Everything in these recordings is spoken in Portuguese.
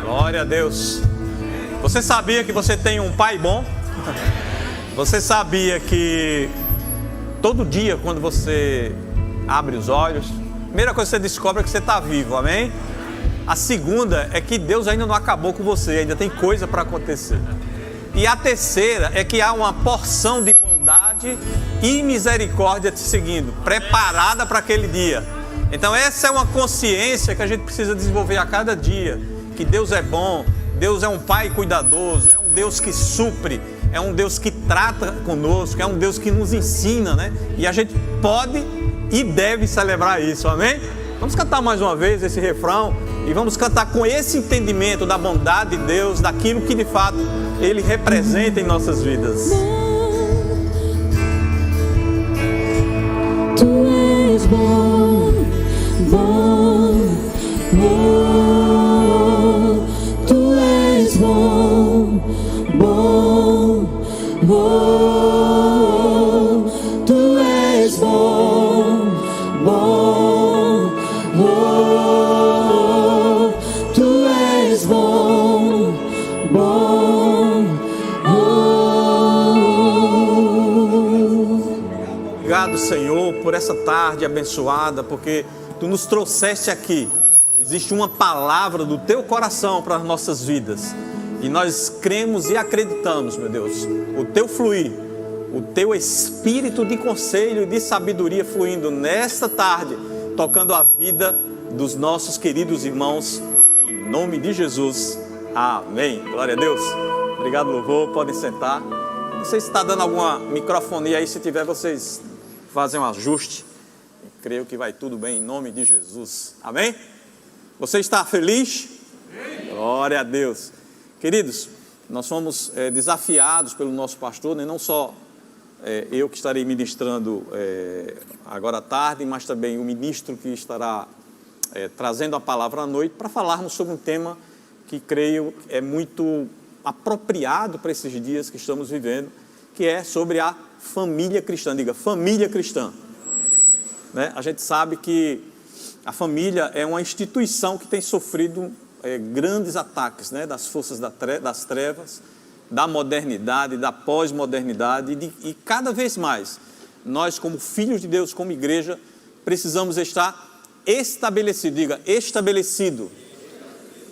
Glória a Deus. Você sabia que você tem um pai bom? Você sabia que todo dia quando você abre os olhos, a primeira coisa que você descobre é que você está vivo, amém? A segunda é que Deus ainda não acabou com você, ainda tem coisa para acontecer. E a terceira é que há uma porção de bondade e misericórdia te seguindo, preparada para aquele dia. Então essa é uma consciência que a gente precisa desenvolver a cada dia, que Deus é bom, Deus é um Pai cuidadoso, é um Deus que supre, é um Deus que trata conosco, é um Deus que nos ensina, né? E a gente pode e deve celebrar isso, amém? Vamos cantar mais uma vez esse refrão e vamos cantar com esse entendimento da bondade de Deus, daquilo que de fato Ele representa em nossas vidas. Tu és bom, bom, bom. Tu és bom, bom, bom. Tu és bom, bom, bom. Tu és bom, bom, bom. Obrigado, Senhor, por essa tarde abençoada, porque Tu nos trouxeste aqui. Existe uma palavra do Teu coração para as nossas vidas. E nós cremos e acreditamos, meu Deus, o Teu fluir, o Teu espírito de conselho e de sabedoria fluindo nesta tarde, tocando a vida dos nossos queridos irmãos, em nome de Jesus. Amém. Glória a Deus. Obrigado, louvor. Podem sentar. Não sei se está dando alguma microfonia aí. Se tiver, vocês fazem um ajuste. Eu creio que vai tudo bem em nome de Jesus. Amém? Você está feliz? Sim. Glória a Deus. Queridos, nós fomos desafiados pelo nosso pastor, né? Não só eu que estarei ministrando agora à tarde, mas também o ministro que estará trazendo a palavra à noite, para falarmos sobre um tema que creio é muito apropriado para esses dias que estamos vivendo, que é sobre a família cristã. Diga, família cristã. Né? A gente sabe que a família é uma instituição que tem sofrido grandes ataques, né? Das forças das trevas, da modernidade, da pós-modernidade, e cada vez mais nós, como filhos de Deus, como igreja, precisamos estar estabelecido, diga, estabelecido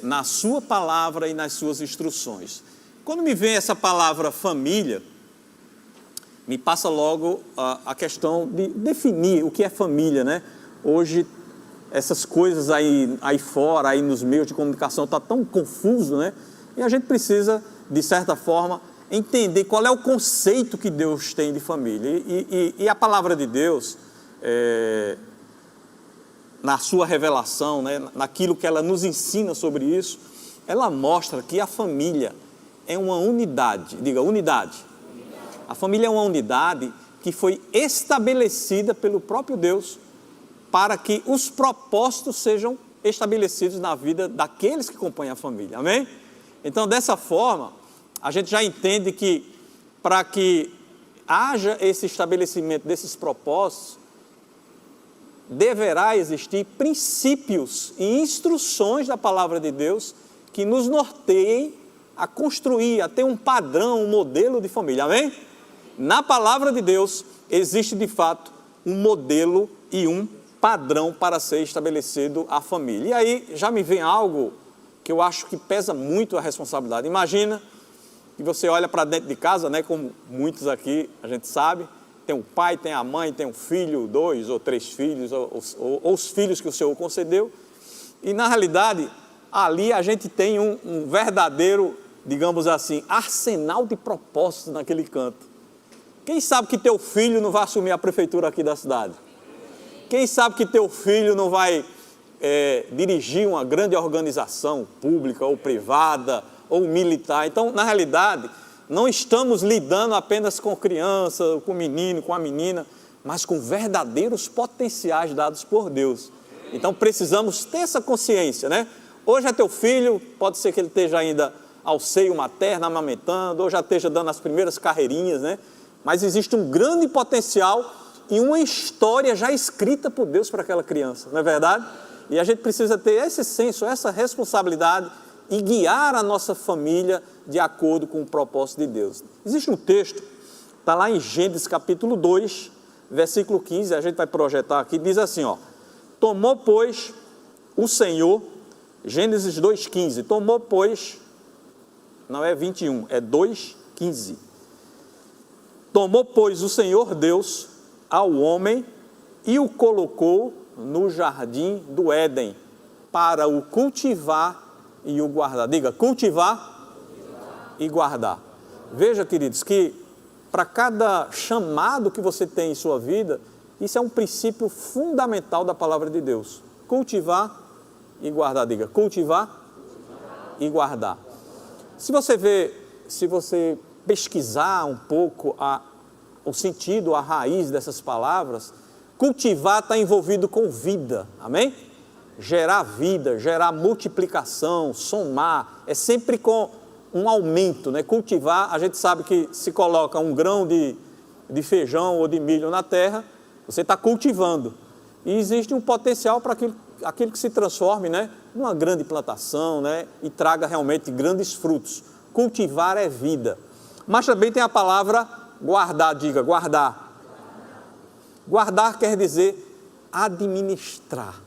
na sua palavra e nas suas instruções. Quando me vem essa palavra família, me passa logo a questão de definir o que é família, né? Hoje, essas coisas aí fora, aí nos meios de comunicação, está tão confuso, né? E a gente precisa, de certa forma, entender qual é o conceito que Deus tem de família. E a palavra de Deus, na sua revelação, né? Naquilo que ela nos ensina sobre isso, ela mostra que a família é uma unidade. Diga, unidade. A família é uma unidade que foi estabelecida pelo próprio Deus para que os propósitos sejam estabelecidos na vida daqueles que compõem a família, amém? Então, dessa forma, a gente já entende que para que haja esse estabelecimento desses propósitos, deverá existir princípios e instruções da palavra de Deus que nos norteiem a construir, a ter um padrão, um modelo de família, amém? Na palavra de Deus existe de fato um modelo e um padrão para ser estabelecido a família. E aí já me vem algo que eu acho que pesa muito a responsabilidade. Imagina que você olha para dentro de casa, né, como muitos aqui a gente sabe, tem o pai, tem a mãe, tem um filho, 2 ou 3 filhos, ou os filhos que o Senhor concedeu, e na realidade ali a gente tem um verdadeiro, digamos assim, arsenal de propósitos naquele canto. Quem sabe que teu filho não vai assumir a prefeitura aqui da cidade? Quem sabe que teu filho não vai dirigir uma grande organização pública ou privada ou militar? Então, na realidade, não estamos lidando apenas com criança, com o menino, com a menina, mas com verdadeiros potenciais dados por Deus. Então, precisamos ter essa consciência, né? Hoje é teu filho, pode ser que ele esteja ainda ao seio materno, amamentando, ou já esteja dando as primeiras carreirinhas, né? Mas existe um grande potencial e uma história já escrita por Deus para aquela criança, não é verdade? E a gente precisa ter esse senso, essa responsabilidade e guiar a nossa família de acordo com o propósito de Deus. Existe um texto, está lá em Gênesis capítulo 2, versículo 15, a gente vai projetar aqui, diz assim, ó: tomou, pois, o Senhor, Gênesis 2,15, tomou, pois, não é 21, é 2,15. Tomou, pois, o Senhor Deus ao homem e o colocou no jardim do Éden para o cultivar e o guardar. Diga, cultivar e guardar. Veja, queridos, que para cada chamado que você tem em sua vida, isso é um princípio fundamental da palavra de Deus. Cultivar e guardar. Diga, cultivar e guardar. Se você pesquisar um pouco o sentido, a raiz dessas palavras, cultivar está envolvido com vida, amém? Gerar vida, gerar multiplicação, somar, é sempre com um aumento, né? Cultivar, a gente sabe que se coloca um grão de feijão ou de milho na terra, você está cultivando. E existe um potencial para aquilo que se transforme, né, numa grande plantação, né, e traga realmente grandes frutos. Cultivar é vida. Mas também tem a palavra guardar, diga, guardar. Guardar quer dizer administrar.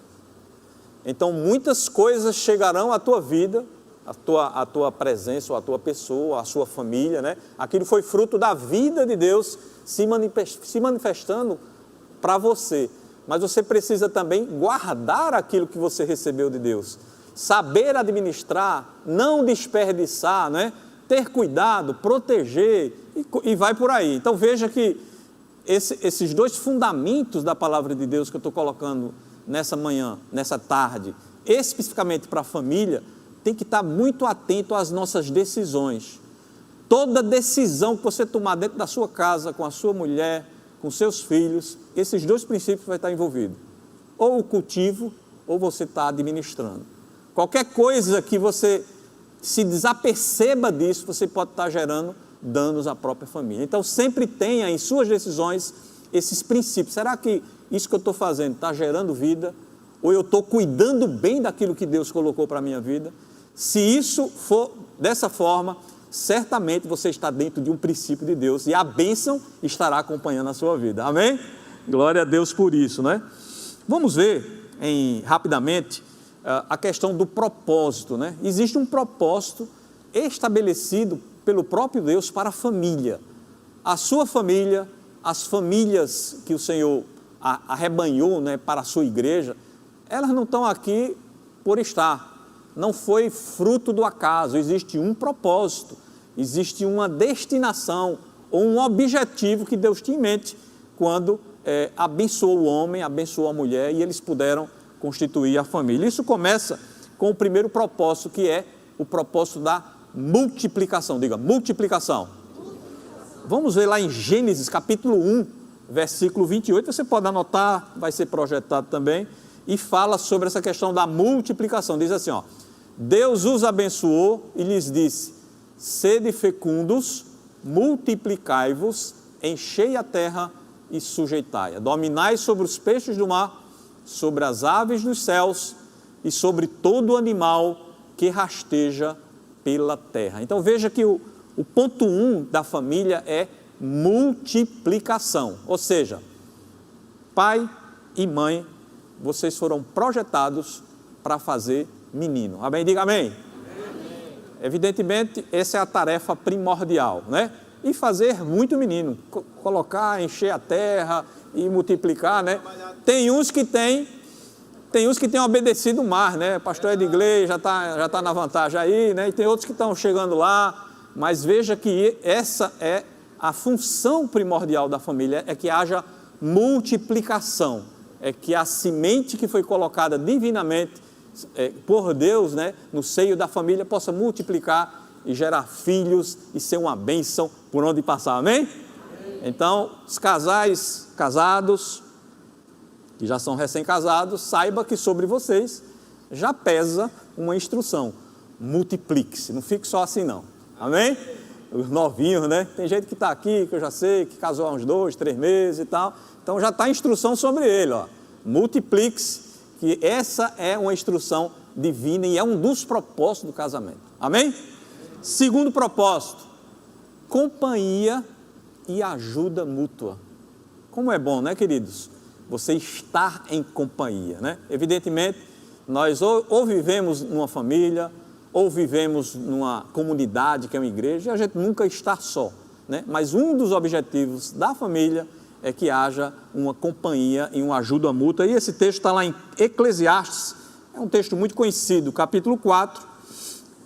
Então, muitas coisas chegarão à tua vida, à tua presença, ou à tua pessoa, à sua família, né? Aquilo foi fruto da vida de Deus se manifestando para você. Mas você precisa também guardar aquilo que você recebeu de Deus. Saber administrar, não desperdiçar, né? Ter cuidado, proteger e vai por aí. Então, veja que esses dois fundamentos da palavra de Deus que eu estou colocando nessa manhã, nessa tarde, especificamente para a família, tem que estar muito atento às nossas decisões. Toda decisão que você tomar dentro da sua casa, com a sua mulher, com seus filhos, esses dois princípios vai estar envolvido. Ou o cultivo, ou você está administrando. Qualquer coisa que você se desaperceba disso, você pode estar gerando danos à própria família. Então, sempre tenha em suas decisões esses princípios. Será que isso que eu estou fazendo está gerando vida? Ou eu estou cuidando bem daquilo que Deus colocou para a minha vida? Se isso for dessa forma, certamente você está dentro de um princípio de Deus e a bênção estará acompanhando a sua vida. Amém? Glória a Deus por isso, né? Vamos ver rapidamente a questão do propósito, né? Existe um propósito estabelecido pelo próprio Deus para a família. A sua família, as famílias que o Senhor arrebanhou, né, para a sua igreja, elas não estão aqui por estar. Não foi fruto do acaso, existe um propósito, existe uma destinação ou um objetivo que Deus tinha em mente quando abençoou o homem, abençoou a mulher e eles puderam constituir a família. Isso começa com o primeiro propósito, que é o propósito da multiplicação. Diga, multiplicação. Vamos ver lá em Gênesis capítulo 1, versículo 28, você pode anotar, vai ser projetado também, e fala sobre essa questão da multiplicação. Diz assim, ó: Deus os abençoou e lhes disse: sede fecundos, multiplicai-vos, enchei a terra e sujeitai-a, dominai sobre os peixes do mar, sobre as aves dos céus e sobre todo animal que rasteja pela terra. Então veja que o ponto 1 da família é multiplicação, ou seja, pai e mãe, vocês foram projetados para fazer menino. Amém? Diga amém. Amém. Evidentemente, essa é a tarefa primordial, né? E fazer muito menino, colocar, encher a terra e multiplicar, né? Tem uns que têm obedecido o mar, né? O pastor é de igreja, já tá na vantagem aí, né? E tem outros que estão chegando lá, mas veja que essa é a função primordial da família, é que haja multiplicação, é que a semente que foi colocada divinamente por Deus, né, no seio da família, possa multiplicar e gerar filhos e ser uma bênção por onde passar, amém? Então, os casais casados, que já são recém-casados, saiba que sobre vocês já pesa uma instrução: multiplique-se, não fique só assim não, amém? Os novinhos, né? Tem gente que está aqui, que eu já sei, que casou há uns 2, 3 meses e tal, então já está a instrução sobre ele, ó. Multiplique-se, que essa é uma instrução divina e é um dos propósitos do casamento. Amém? Segundo propósito, companhia e ajuda mútua. Como é bom, né, queridos? Você estar em companhia, né? Evidentemente, nós ou vivemos numa família, ou vivemos numa comunidade que é uma igreja, e a gente nunca está só, né? Mas um dos objetivos da família é que haja uma companhia e uma ajuda mútua. E esse texto está lá em Eclesiastes, é um texto muito conhecido, capítulo 4,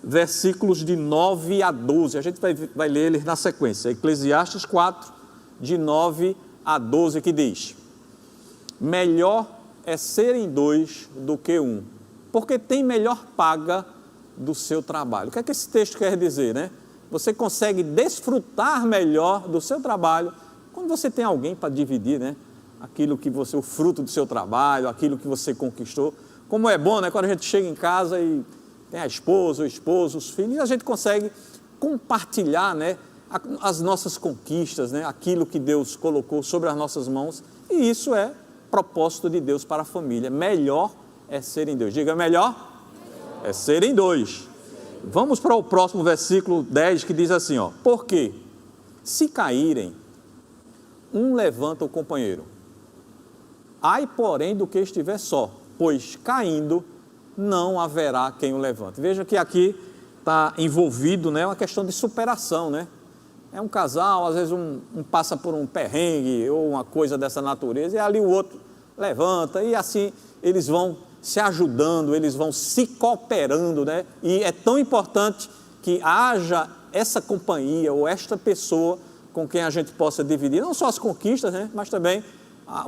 versículos de 9 a 12. A gente vai ler eles na sequência. Eclesiastes 4, de 9 a 12, que diz: melhor é serem dois do que um, porque tem melhor paga do seu trabalho. O que é que esse texto quer dizer, né? Você consegue desfrutar melhor do seu trabalho quando você tem alguém para dividir, né? Aquilo que você, o fruto do seu trabalho, aquilo que você conquistou. Como é bom, né? Quando a gente chega em casa e tem a esposa, o esposo, os filhos, e a gente consegue compartilhar, né, as nossas conquistas, né? Aquilo que Deus colocou sobre as nossas mãos. E isso é propósito de Deus para a família. Melhor é serem dois. Diga, melhor é serem dois. Vamos para o próximo versículo 10, que diz assim, ó: porque se caírem, um levanta o companheiro. Ai, porém, do que estiver só, pois caindo não haverá quem o levante. Veja que aqui está envolvido, né, uma questão de superação, né? É um casal, às vezes um passa por um perrengue ou uma coisa dessa natureza, e ali o outro levanta, e assim eles vão se ajudando, eles vão se cooperando, né? E é tão importante que haja essa companhia ou esta pessoa com quem a gente possa dividir, não só as conquistas, né? Mas também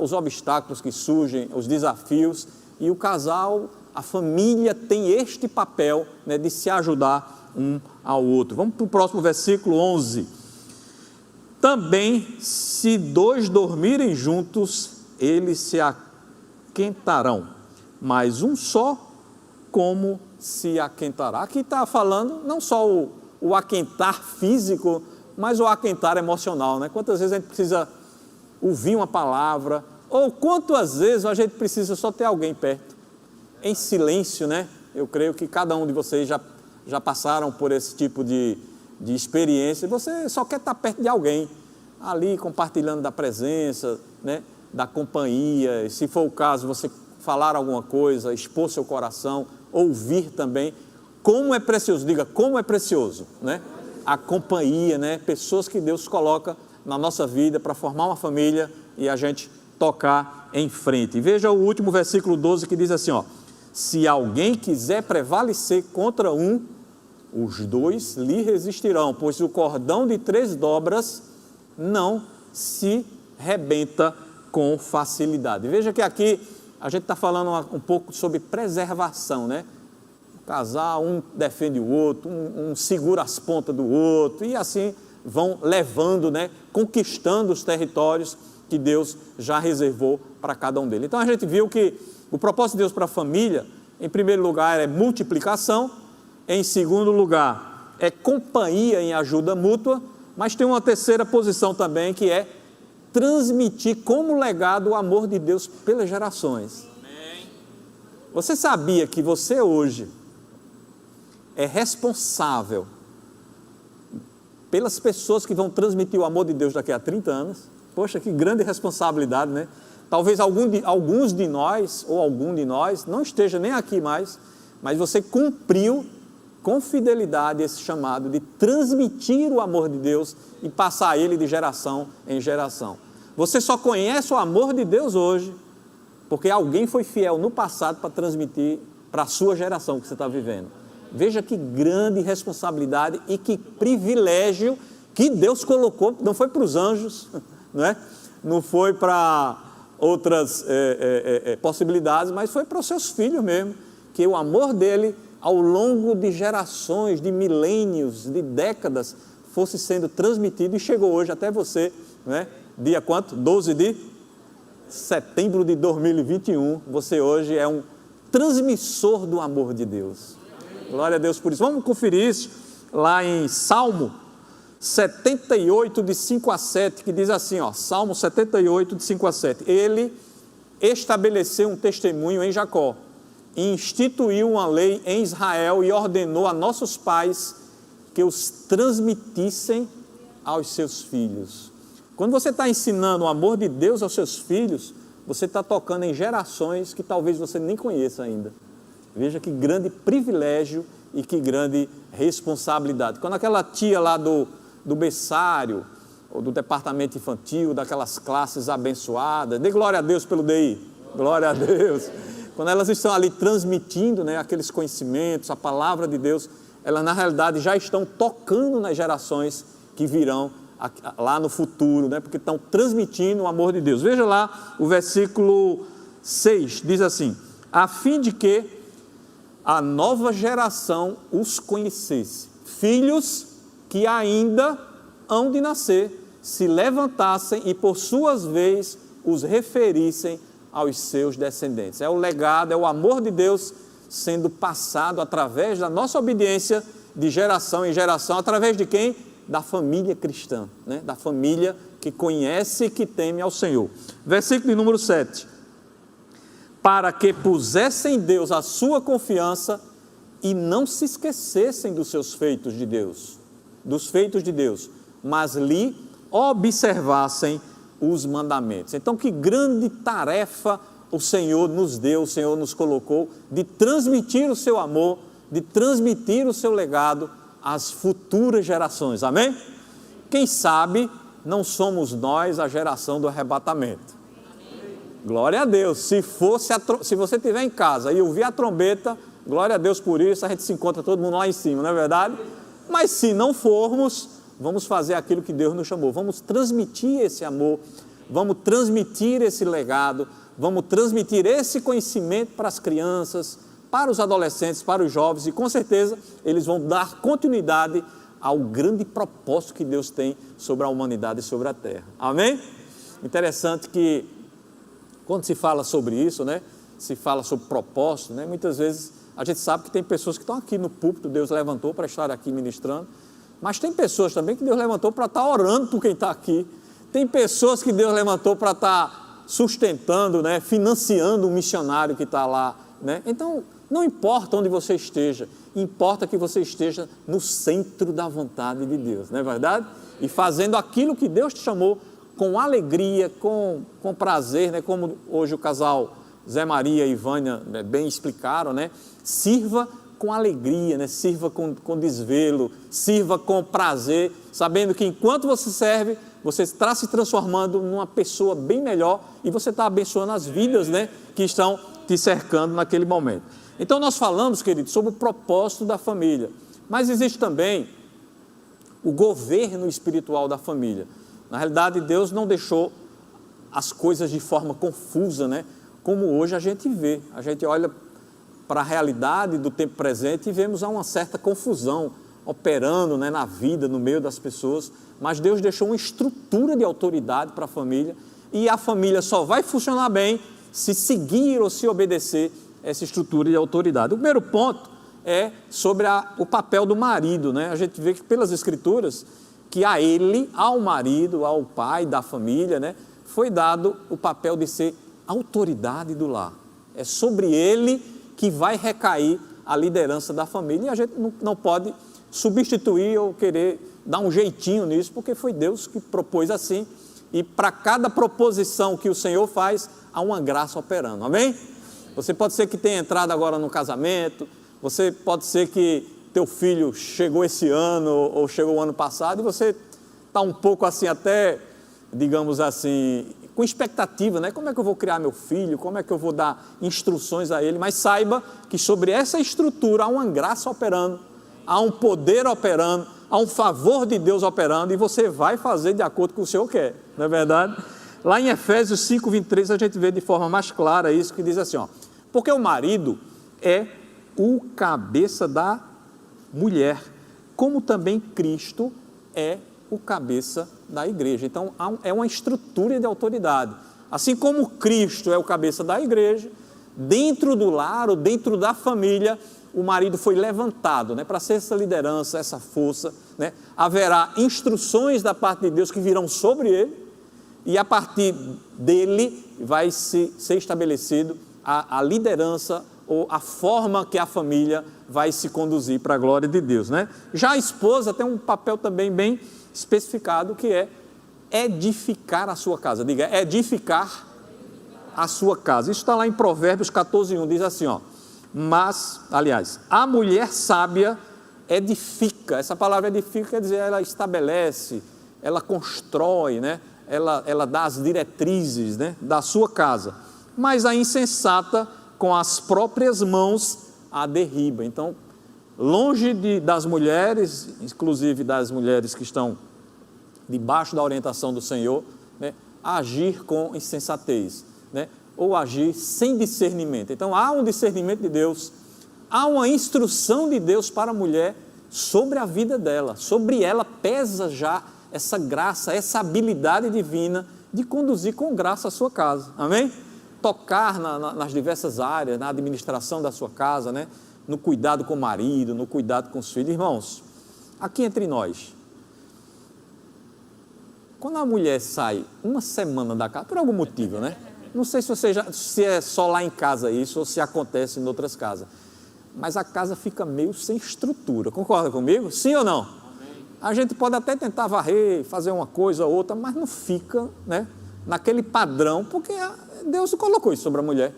os obstáculos que surgem, os desafios. E o casal, a família tem este papel, né, de se ajudar um ao outro. Vamos para o próximo versículo 11. Também, se dois dormirem juntos, eles se aquentarão, mas um só, como se aquentará. Aqui está falando não só o aquentar físico, mas o aquentar emocional, né? Quantas vezes a gente precisa ouvir uma palavra, ou quantas vezes a gente precisa só ter alguém perto, em silêncio, né? Eu creio que cada um de vocês já passaram por esse tipo de experiência. Você só quer estar perto de alguém, ali compartilhando da presença, né? Da companhia, e se for o caso, você falar alguma coisa, expor seu coração, ouvir também. Como é precioso, diga, como é precioso, né? A companhia, né? Pessoas que Deus coloca na nossa vida para formar uma família e a gente tocar em frente. E veja o último versículo 12, que diz assim, ó: se alguém quiser prevalecer contra um, os dois lhe resistirão, pois o cordão de 3 dobras não se rebenta com facilidade. Veja que aqui a gente está falando um pouco sobre preservação, né? O casal, um defende o outro, um segura as pontas do outro, e assim vão levando, né? Conquistando os territórios que Deus já reservou para cada um deles. Então a gente viu que o propósito de Deus para a família, em primeiro lugar, é multiplicação, em segundo lugar, é companhia em ajuda mútua, mas tem uma terceira posição também, que é transmitir como legado o amor de Deus pelas gerações. Amém. Você sabia que você hoje é responsável pelas pessoas que vão transmitir o amor de Deus daqui a 30 anos? Poxa, que grande responsabilidade, né? Talvez alguns de nós, ou algum de nós, não esteja nem aqui mais, mas você cumpriu com fidelidade esse chamado de transmitir o amor de Deus e passar ele de geração em geração. Você só conhece o amor de Deus hoje porque alguém foi fiel no passado para transmitir para a sua geração que você está vivendo. Veja que grande responsabilidade e que privilégio que Deus colocou. Não foi para os anjos, não é? Não foi para outras possibilidades, mas foi para os seus filhos mesmo, que o amor dele, ao longo de gerações, de milênios, de décadas, fosse sendo transmitido e chegou hoje até você, né? Dia quanto? 12 de setembro de 2021, você hoje é um transmissor do amor de Deus. Glória a Deus por isso. Vamos conferir isso lá em Salmo 78, de 5 a 7, que diz assim, ó, Salmo 78, de 5 a 7. Ele estabeleceu um testemunho em Jacó e instituiu uma lei em Israel e ordenou a nossos pais que os transmitissem aos seus filhos. Quando você está ensinando o amor de Deus aos seus filhos, você está tocando em gerações que talvez você nem conheça ainda. Veja que grande privilégio e que grande responsabilidade. Quando aquela tia lá do berçário, ou do departamento infantil, daquelas classes abençoadas, dê glória a Deus pelo DI, glória a Deus. Quando elas estão ali transmitindo, né, aqueles conhecimentos, a palavra de Deus, elas na realidade já estão tocando nas gerações que virão lá no futuro, né, porque estão transmitindo o amor de Deus. Veja lá o versículo 6, diz assim: a fim de que a nova geração os conhecesse, filhos que ainda hão de nascer, se levantassem e por suas vezes os referissem aos seus descendentes. É o legado, é o amor de Deus sendo passado através da nossa obediência de geração em geração, através de quem? Da família cristã, né? Da família que conhece e que teme ao Senhor. Versículo de número 7. Para que pusessem em Deus a sua confiança e não se esquecessem dos seus feitos de Deus, dos feitos de Deus, mas lhe observassem os mandamentos. Então, que grande tarefa o Senhor nos deu, o Senhor nos colocou, de transmitir o seu amor, de transmitir o seu legado às futuras gerações, amém? Quem sabe não somos nós a geração do arrebatamento. Glória a Deus. Se você estiver em casa e ouvir a trombeta, glória a Deus por isso, a gente se encontra todo mundo lá em cima, não é verdade? Mas se não formos, vamos fazer aquilo que Deus nos chamou, vamos transmitir esse amor, vamos transmitir esse legado, vamos transmitir esse conhecimento para as crianças, para os adolescentes, para os jovens, e com certeza eles vão dar continuidade ao grande propósito que Deus tem sobre a humanidade e sobre a terra. Amém? Interessante que quando se fala sobre isso, né, se fala sobre propósito, né, muitas vezes a gente sabe que tem pessoas que estão aqui no púlpito, Deus levantou para estar aqui ministrando, mas tem pessoas também que Deus levantou para estar orando por quem está aqui. Tem pessoas que Deus levantou para estar sustentando, né, financiando um missionário que está lá, né? Então, não importa onde você esteja, importa que você esteja no centro da vontade de Deus, não é verdade? E fazendo aquilo que Deus te chamou com alegria, com prazer, né? Como hoje o casal Zé Maria e Vânia, né, bem explicaram, né? Sirva com alegria, né? Sirva com desvelo, sirva com prazer, sabendo que enquanto você serve, você está se transformando numa pessoa bem melhor e você está abençoando as vidas, né, que estão te cercando naquele momento. Então nós falamos, queridos, sobre o propósito da família, mas existe também o governo espiritual da família. Na realidade, Deus não deixou as coisas de forma confusa, né, como hoje a gente vê. A gente olha para a realidade do tempo presente e vemos uma certa confusão operando, né, na vida, no meio das pessoas, mas Deus deixou uma estrutura de autoridade para a família e a família só vai funcionar bem se seguir ou se obedecer essa estrutura de autoridade. O primeiro ponto é sobre o papel do marido, né? A gente vê que pelas Escrituras que a ele, ao marido, ao pai da família, né, foi dado o papel de ser autoridade do lar. É sobre ele que vai recair a liderança da família e a gente não pode substituir ou querer dar um jeitinho nisso, porque foi Deus que propôs assim, e para cada proposição que o Senhor faz, há uma graça operando, amém? Você pode ser que tenha entrado agora no casamento, você pode ser que teu filho chegou esse ano ou chegou o ano passado e você está um pouco assim até, digamos assim, com expectativa, né? Como é que eu vou criar meu filho? Como é que eu vou dar instruções a ele? Mas saiba que sobre essa estrutura há uma graça operando, há um poder operando, há um favor de Deus operando e você vai fazer de acordo com o que o Senhor quer, não é verdade? Lá em Efésios 5:23 a gente vê de forma mais clara isso, que diz assim, ó, porque o marido é o cabeça da mulher, como também Cristo é o cabeça da igreja. Então é uma estrutura de autoridade. Assim como Cristo é o cabeça da igreja, dentro do lar ou dentro da família, o marido foi levantado, né, para ser essa liderança, essa força, né? Haverá instruções da parte de Deus que virão sobre ele e a partir dele vai ser estabelecido a liderança, ou a forma que a família vai se conduzir para a glória de Deus, né? Já a esposa tem um papel também bem especificado, que é edificar a sua casa. Diga, edificar a sua casa. Isso está lá em Provérbios 14:1, diz assim, ó: mas, aliás, a mulher sábia edifica. Essa palavra edifica quer dizer, ela estabelece, ela constrói, né? Ela dá as diretrizes, né, da sua casa. Mas a insensata, com as próprias mãos, a derriba. Então, longe das mulheres, inclusive das mulheres que estão debaixo da orientação do Senhor, né, agir com insensatez, né, ou agir sem discernimento. Então, há um discernimento de Deus, há uma instrução de Deus para a mulher sobre a vida dela, sobre ela pesa já essa graça, essa habilidade divina de conduzir com graça a sua casa, amém? Tocar nas diversas áreas, na administração da sua casa, né? No cuidado com o marido, no cuidado com os filhos. Irmãos, aqui entre nós, quando a mulher sai uma semana da casa, por algum motivo, né? Não sei se é só lá em casa isso, ou se acontece em outras casas, mas a casa fica meio sem estrutura, concorda comigo? Sim ou não? A gente pode até tentar varrer, fazer uma coisa ou outra, mas não fica, né, naquele padrão, porque Deus colocou isso sobre a mulher,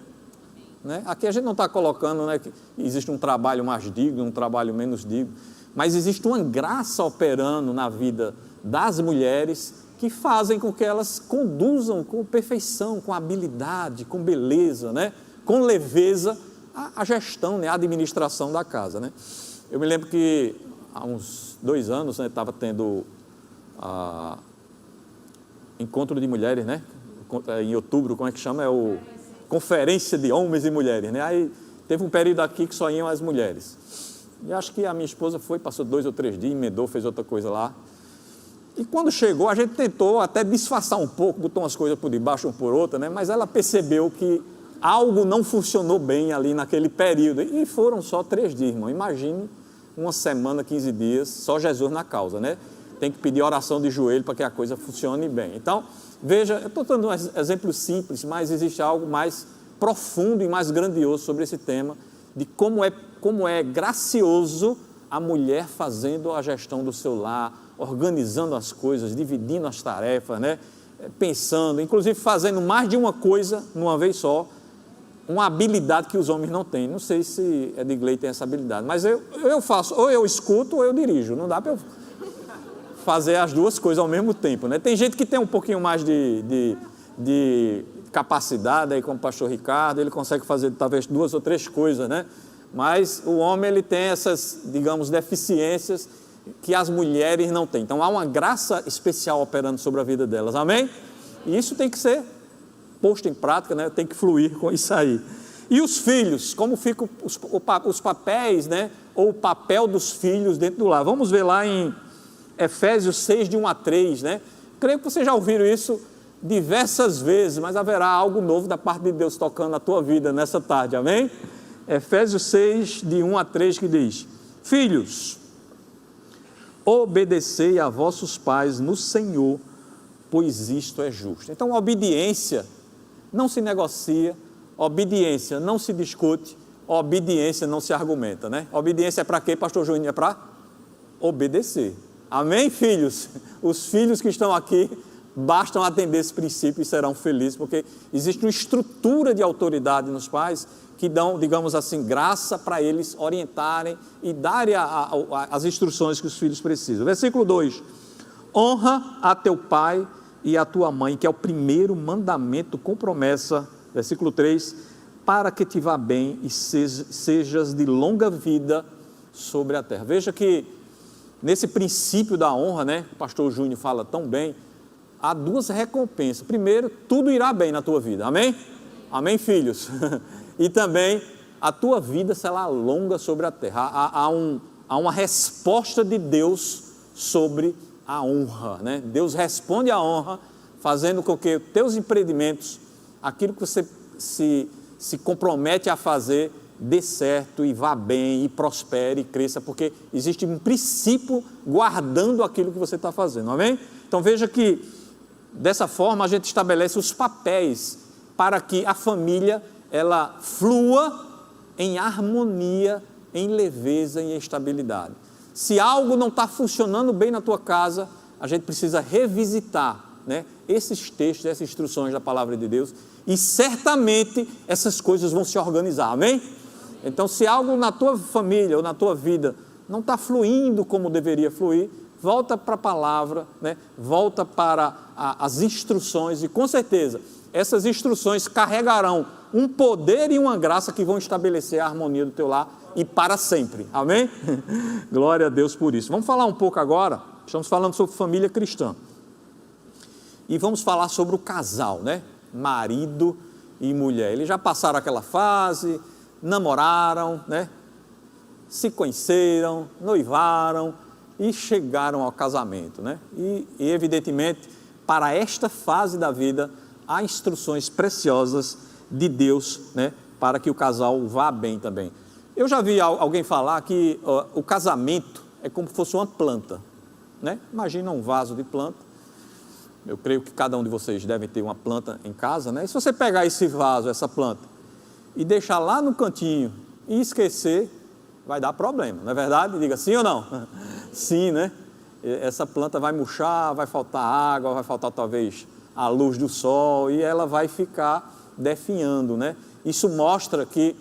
né? Aqui a gente não está colocando, né, que existe um trabalho mais digno, um trabalho menos digno, mas existe uma graça operando na vida das mulheres que fazem com que elas conduzam com perfeição, com habilidade, com beleza, né, com leveza a gestão, né, a administração da casa, né? Eu me lembro que há uns 2 anos, né, estava tendo encontro de mulheres, né? Em outubro, como é que chama? É o Conferência de Homens e Mulheres, né? Aí teve um período aqui que só iam as mulheres. E acho que a minha esposa foi, passou 2 ou 3 dias, emendou, fez outra coisa lá. E quando chegou, a gente tentou até disfarçar um pouco, botou umas coisas por debaixo, um por outra, né? Mas ela percebeu que algo não funcionou bem ali naquele período. E foram só 3 dias, irmão. Imagine uma semana, 15 dias, só Jesus na causa, né? Tem que pedir oração de joelho para que a coisa funcione bem. Então, veja, eu estou dando um exemplo simples, mas existe algo mais profundo e mais grandioso sobre esse tema, de como é gracioso a mulher fazendo a gestão do seu lar, organizando as coisas, dividindo as tarefas, né? Pensando, inclusive fazendo mais de uma coisa numa vez só, uma habilidade que os homens não têm. Não sei se Edgley tem essa habilidade, mas eu faço, ou eu escuto ou eu dirijo, não dá para eu fazer as duas coisas ao mesmo tempo, né? Tem gente que tem um pouquinho mais de capacidade, aí como o pastor Ricardo, ele consegue fazer talvez 2 ou 3 coisas, né? Mas o homem, ele tem essas, digamos, deficiências que as mulheres não têm. Então há uma graça especial operando sobre a vida delas, amém? E isso tem que ser posto em prática, né? Tem que fluir com isso aí. E os filhos, como ficam os papéis, né? Ou o papel dos filhos dentro do lar. Vamos ver lá em Efésios 6, de 1 a 3, né? Creio que vocês já ouviram isso diversas vezes, mas haverá algo novo da parte de Deus tocando na tua vida nessa tarde, amém? Efésios 6, de 1 a 3, que diz: filhos, obedecei a vossos pais no Senhor, pois isto é justo. Então, a obediência não se negocia, obediência não se discute, obediência não se argumenta, né? Obediência é para quê, pastor Júnior? É para obedecer. Amém, filhos? Os filhos que estão aqui bastam atender esse princípio e serão felizes, porque existe uma estrutura de autoridade nos pais que dão, digamos assim, graça para eles orientarem e darem as instruções que os filhos precisam. Versículo 2: honra a teu pai e a tua mãe, que é o primeiro mandamento com promessa. Versículo 3: para que te vá bem e sejas de longa vida sobre a terra. Veja que nesse princípio da honra, né, o pastor Júnior fala tão bem, há 2 recompensas. Primeiro, tudo irá bem na tua vida, amém? Amém, filhos? E também a tua vida será longa sobre a terra. Há uma resposta de Deus sobre a honra, né? Deus responde à honra, fazendo com que teus empreendimentos, aquilo que você se compromete a fazer, dê certo e vá bem e prospere e cresça, porque existe um princípio guardando aquilo que você está fazendo, amém? Então veja que dessa forma a gente estabelece os papéis para que a família ela flua em harmonia, em leveza e em estabilidade. Se algo não está funcionando bem na tua casa, a gente precisa revisitar, né, esses textos, essas instruções da palavra de Deus, e certamente essas coisas vão se organizar, amém? Então, se algo na tua família ou na tua vida não está fluindo como deveria fluir, volta para a palavra, né, volta para as instruções, e com certeza essas instruções carregarão um poder e uma graça que vão estabelecer a harmonia do teu lar e para sempre, amém? Glória a Deus por isso. Vamos falar um pouco agora, estamos falando sobre família cristã, e vamos falar sobre o casal, né? Marido e mulher. Eles já passaram aquela fase, namoraram, né? Se conheceram, noivaram e chegaram ao casamento, né? E evidentemente, para esta fase da vida, há instruções preciosas de Deus, né? Para que o casal vá bem também. Eu já vi alguém falar que o casamento é como se fosse uma planta, né? Imagina um vaso de planta. Eu creio que cada um de vocês deve ter uma planta em casa, né? E se você pegar esse vaso, essa planta, e deixar lá no cantinho e esquecer, vai dar problema, não é verdade? Diga sim ou não? Sim, né? Essa planta vai murchar, vai faltar água, vai faltar talvez a luz do sol e ela vai ficar definhando, né? Isso mostra que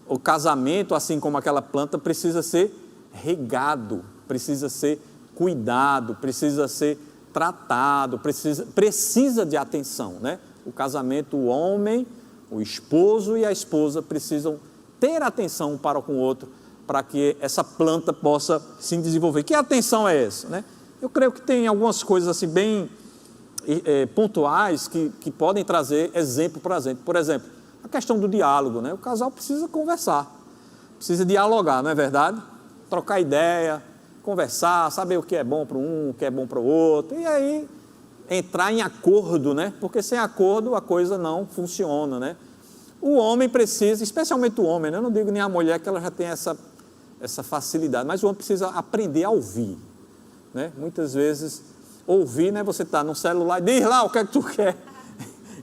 o casamento, assim como aquela planta, precisa ser regado, precisa ser cuidado, precisa ser tratado, precisa de atenção, né? O casamento, o homem, o esposo e a esposa precisam ter atenção um para com o outro, para que essa planta possa se desenvolver. Que atenção é essa, né? Eu creio que tem algumas coisas assim bem pontuais que podem trazer exemplo para a gente. Por exemplo, a questão do diálogo, né? O casal precisa conversar, precisa dialogar, não é verdade? Trocar ideia, conversar, saber o que é bom para um, o que é bom para o outro, e aí entrar em acordo, né? Porque sem acordo a coisa não funciona, né? O homem precisa, especialmente o homem, né? Eu não digo nem a mulher que ela já tem essa facilidade, mas o homem precisa aprender a ouvir, né? Muitas vezes ouvir, né? Você está no celular, diz lá o que é que tu quer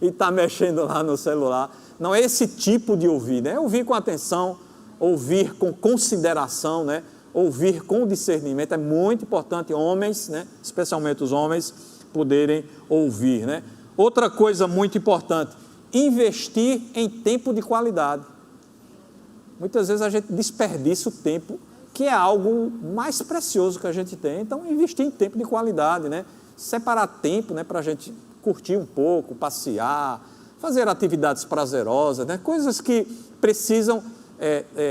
e está mexendo lá no celular. Não é esse tipo de ouvir, né? É ouvir com atenção, ouvir com consideração, né? Ouvir com discernimento. É muito importante homens, né? Especialmente os homens, poderem ouvir, né? Outra coisa muito importante, investir em tempo de qualidade. Muitas vezes a gente desperdiça o tempo, que é algo mais precioso que a gente tem. Então, investir em tempo de qualidade, né? Separar tempo, né, para a gente curtir um pouco, passear, fazer atividades prazerosas, né? Coisas que precisam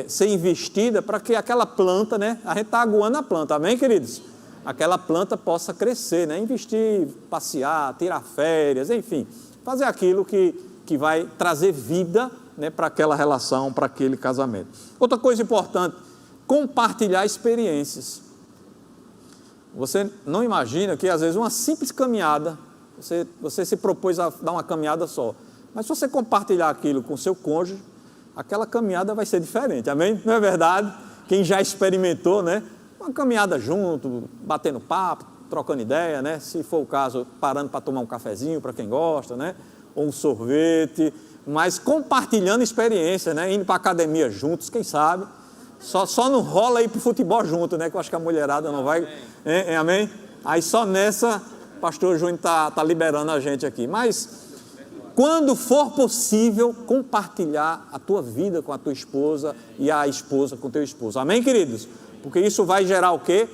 ser investidas para que aquela planta, né? A gente está aguando a planta, amém, queridos? Aquela planta possa crescer, né? Investir, passear, tirar férias, enfim, fazer aquilo que vai trazer vida, né, para aquela relação, para aquele casamento. Outra coisa importante, compartilhar experiências. Você não imagina que às vezes uma simples caminhada, você se propôs a dar uma caminhada só, mas se você compartilhar aquilo com o seu cônjuge, aquela caminhada vai ser diferente, amém? Não é verdade? Quem já experimentou, né? Uma caminhada junto, batendo papo, trocando ideia, né? Se for o caso, parando para tomar um cafezinho, para quem gosta, né? Ou um sorvete, mas compartilhando experiência, né? Indo para a academia juntos, quem sabe? Só não rola ir para o futebol junto, né? Que eu acho que a mulherada não vai, amém? Aí só nessa, o pastor Júnior está liberando a gente aqui, mas quando for possível, compartilhar a tua vida com a tua esposa e a esposa com o teu esposo, amém, queridos? Porque isso vai gerar o quê?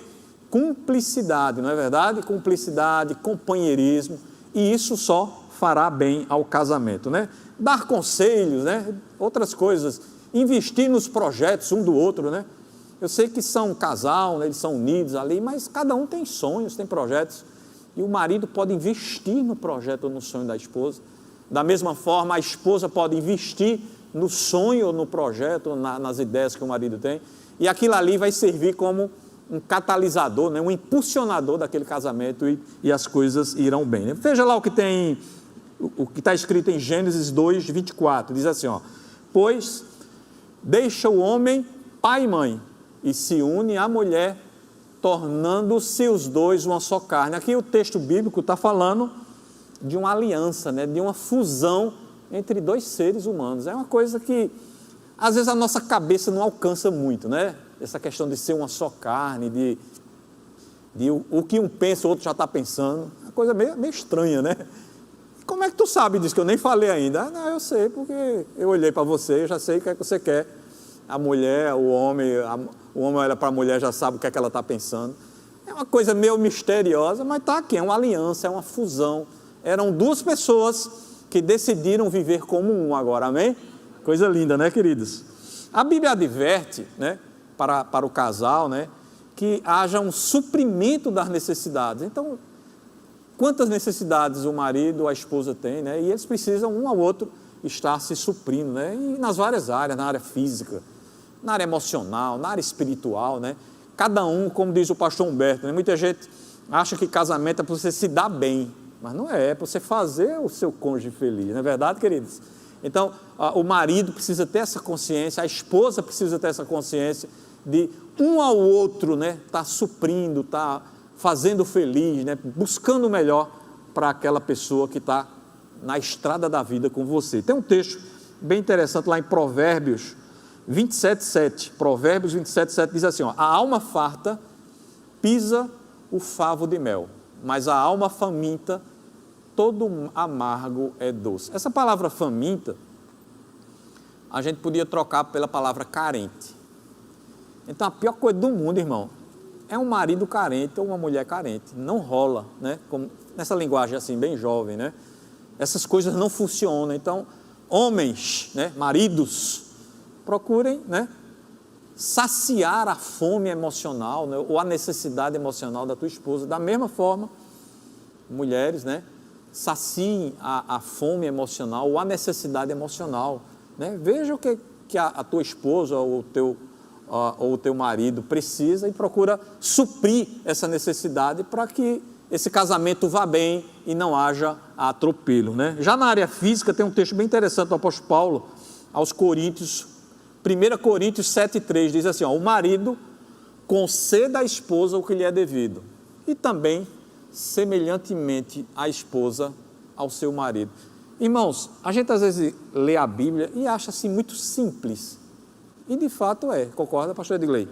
Cumplicidade, não é verdade? Cumplicidade, companheirismo, e isso só fará bem ao casamento, né? Dar conselhos, né? Outras coisas, investir nos projetos um do outro, né? Eu sei que são um casal, né? Eles são unidos ali, mas cada um tem sonhos, tem projetos, e o marido pode investir no projeto ou no sonho da esposa. Da mesma forma, a esposa pode investir no sonho ou no projeto, nas ideias que o marido tem, e aquilo ali vai servir como um catalisador, né? Um impulsionador daquele casamento, e as coisas irão bem, né? Veja lá o que está escrito em Gênesis 2, 24, diz assim, ó: pois deixa o homem pai e mãe, e se une à mulher, tornando-se os dois uma só carne. Aqui o texto bíblico está falando de uma aliança, né? De uma fusão entre dois seres humanos. É uma coisa que às vezes a nossa cabeça não alcança muito, né? Essa questão de ser uma só carne, de o que um pensa, o outro já está pensando. Uma coisa meio estranha, né? Como é que tu sabe disso que eu nem falei ainda? Não, eu sei, porque eu olhei para você, eu já sei o que é que você quer. A mulher, o homem olha para a mulher, já sabe o que é que ela está pensando. É uma coisa meio misteriosa, mas está aqui, é uma aliança, é uma fusão. Eram duas pessoas que decidiram viver como um agora, amém? Coisa linda, né, queridos? A Bíblia adverte, né, para o casal, né, que haja um suprimento das necessidades. Então, quantas necessidades o marido ou a esposa tem, né? E eles precisam um ao outro estar se suprindo, né? E nas várias áreas, na área física, na área emocional, na área espiritual, né? Cada um, como diz o pastor Humberto, né? Muita gente acha que casamento é para você se dar bem, mas não é para você fazer o seu cônjuge feliz, não é verdade, queridos? Então, o marido precisa ter essa consciência, a esposa precisa ter essa consciência de um ao outro, né? Tá suprindo, tá fazendo feliz, né? Buscando o melhor para aquela pessoa que está na estrada da vida com você. Tem um texto bem interessante lá em Provérbios 27:7. Provérbios 27:7 diz assim, ó, a alma farta pisa o favo de mel, mas a alma faminta, todo amargo é doce. Essa palavra faminta, a gente podia trocar pela palavra carente. Então, a pior coisa do mundo, irmão, é um marido carente ou uma mulher carente. Não rola, né? Como, nessa linguagem assim, bem jovem, né? Essas coisas não funcionam. Então, homens, né? Maridos, procurem, né? Saciar a fome emocional, né? Ou a necessidade emocional da tua esposa. Da mesma forma, mulheres, né? Saciem a fome emocional ou a necessidade emocional, né? Veja o que a tua esposa ou o teu marido precisa e procura suprir essa necessidade para que esse casamento vá bem e não haja atropelo, né? Já na área física tem um texto bem interessante do apóstolo Paulo aos Coríntios, 1 Coríntios 7:3, diz assim, ó, o marido conceda à esposa o que lhe é devido e também semelhantemente a esposa ao seu marido. Irmãos, a gente às vezes lê a Bíblia e acha assim muito simples. E de fato é, concorda, pastor Edgley?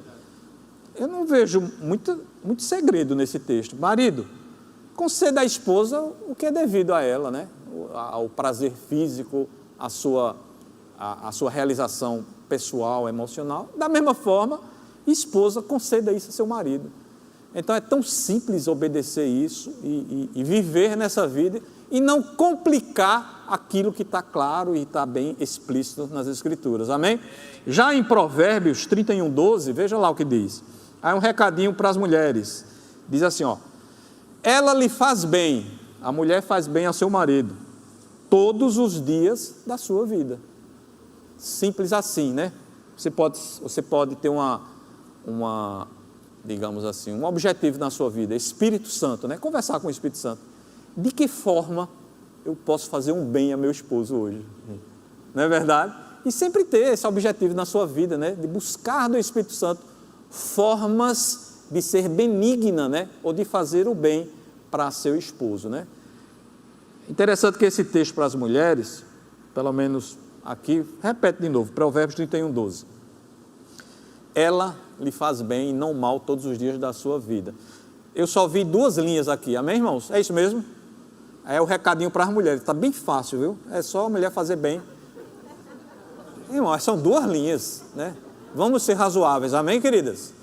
Eu não vejo muito segredo nesse texto. Marido, conceda à esposa o que é devido a ela, né? Ao prazer físico, a sua realização pessoal, emocional. Da mesma forma, esposa, conceda isso a seu marido. Então é tão simples obedecer isso e viver nessa vida e não complicar aquilo que está claro e está bem explícito nas Escrituras, amém? Já em Provérbios 31:12, veja lá o que diz. Aí um recadinho para as mulheres, diz assim, ó, ela lhe faz bem, a mulher faz bem ao seu marido, todos os dias da sua vida. Simples assim, né? Você pode ter digamos assim, um objetivo na sua vida, Espírito Santo, né? Conversar com o Espírito Santo. De que forma eu posso fazer um bem a meu esposo hoje? Não é verdade? E sempre ter esse objetivo na sua vida, né? De buscar do Espírito Santo formas de ser benigna, né? Ou de fazer o bem para seu esposo, né? Interessante que esse texto para as mulheres, pelo menos aqui, repete de novo, Provérbios 31:12. Ela lhe faz bem e não mal todos os dias da sua vida. Eu só vi 2 linhas aqui, amém, irmãos? É isso mesmo? É o recadinho para as mulheres, está bem fácil, viu? É só a mulher fazer bem. Irmãos, são 2 linhas, né? Vamos ser razoáveis, amém, queridas?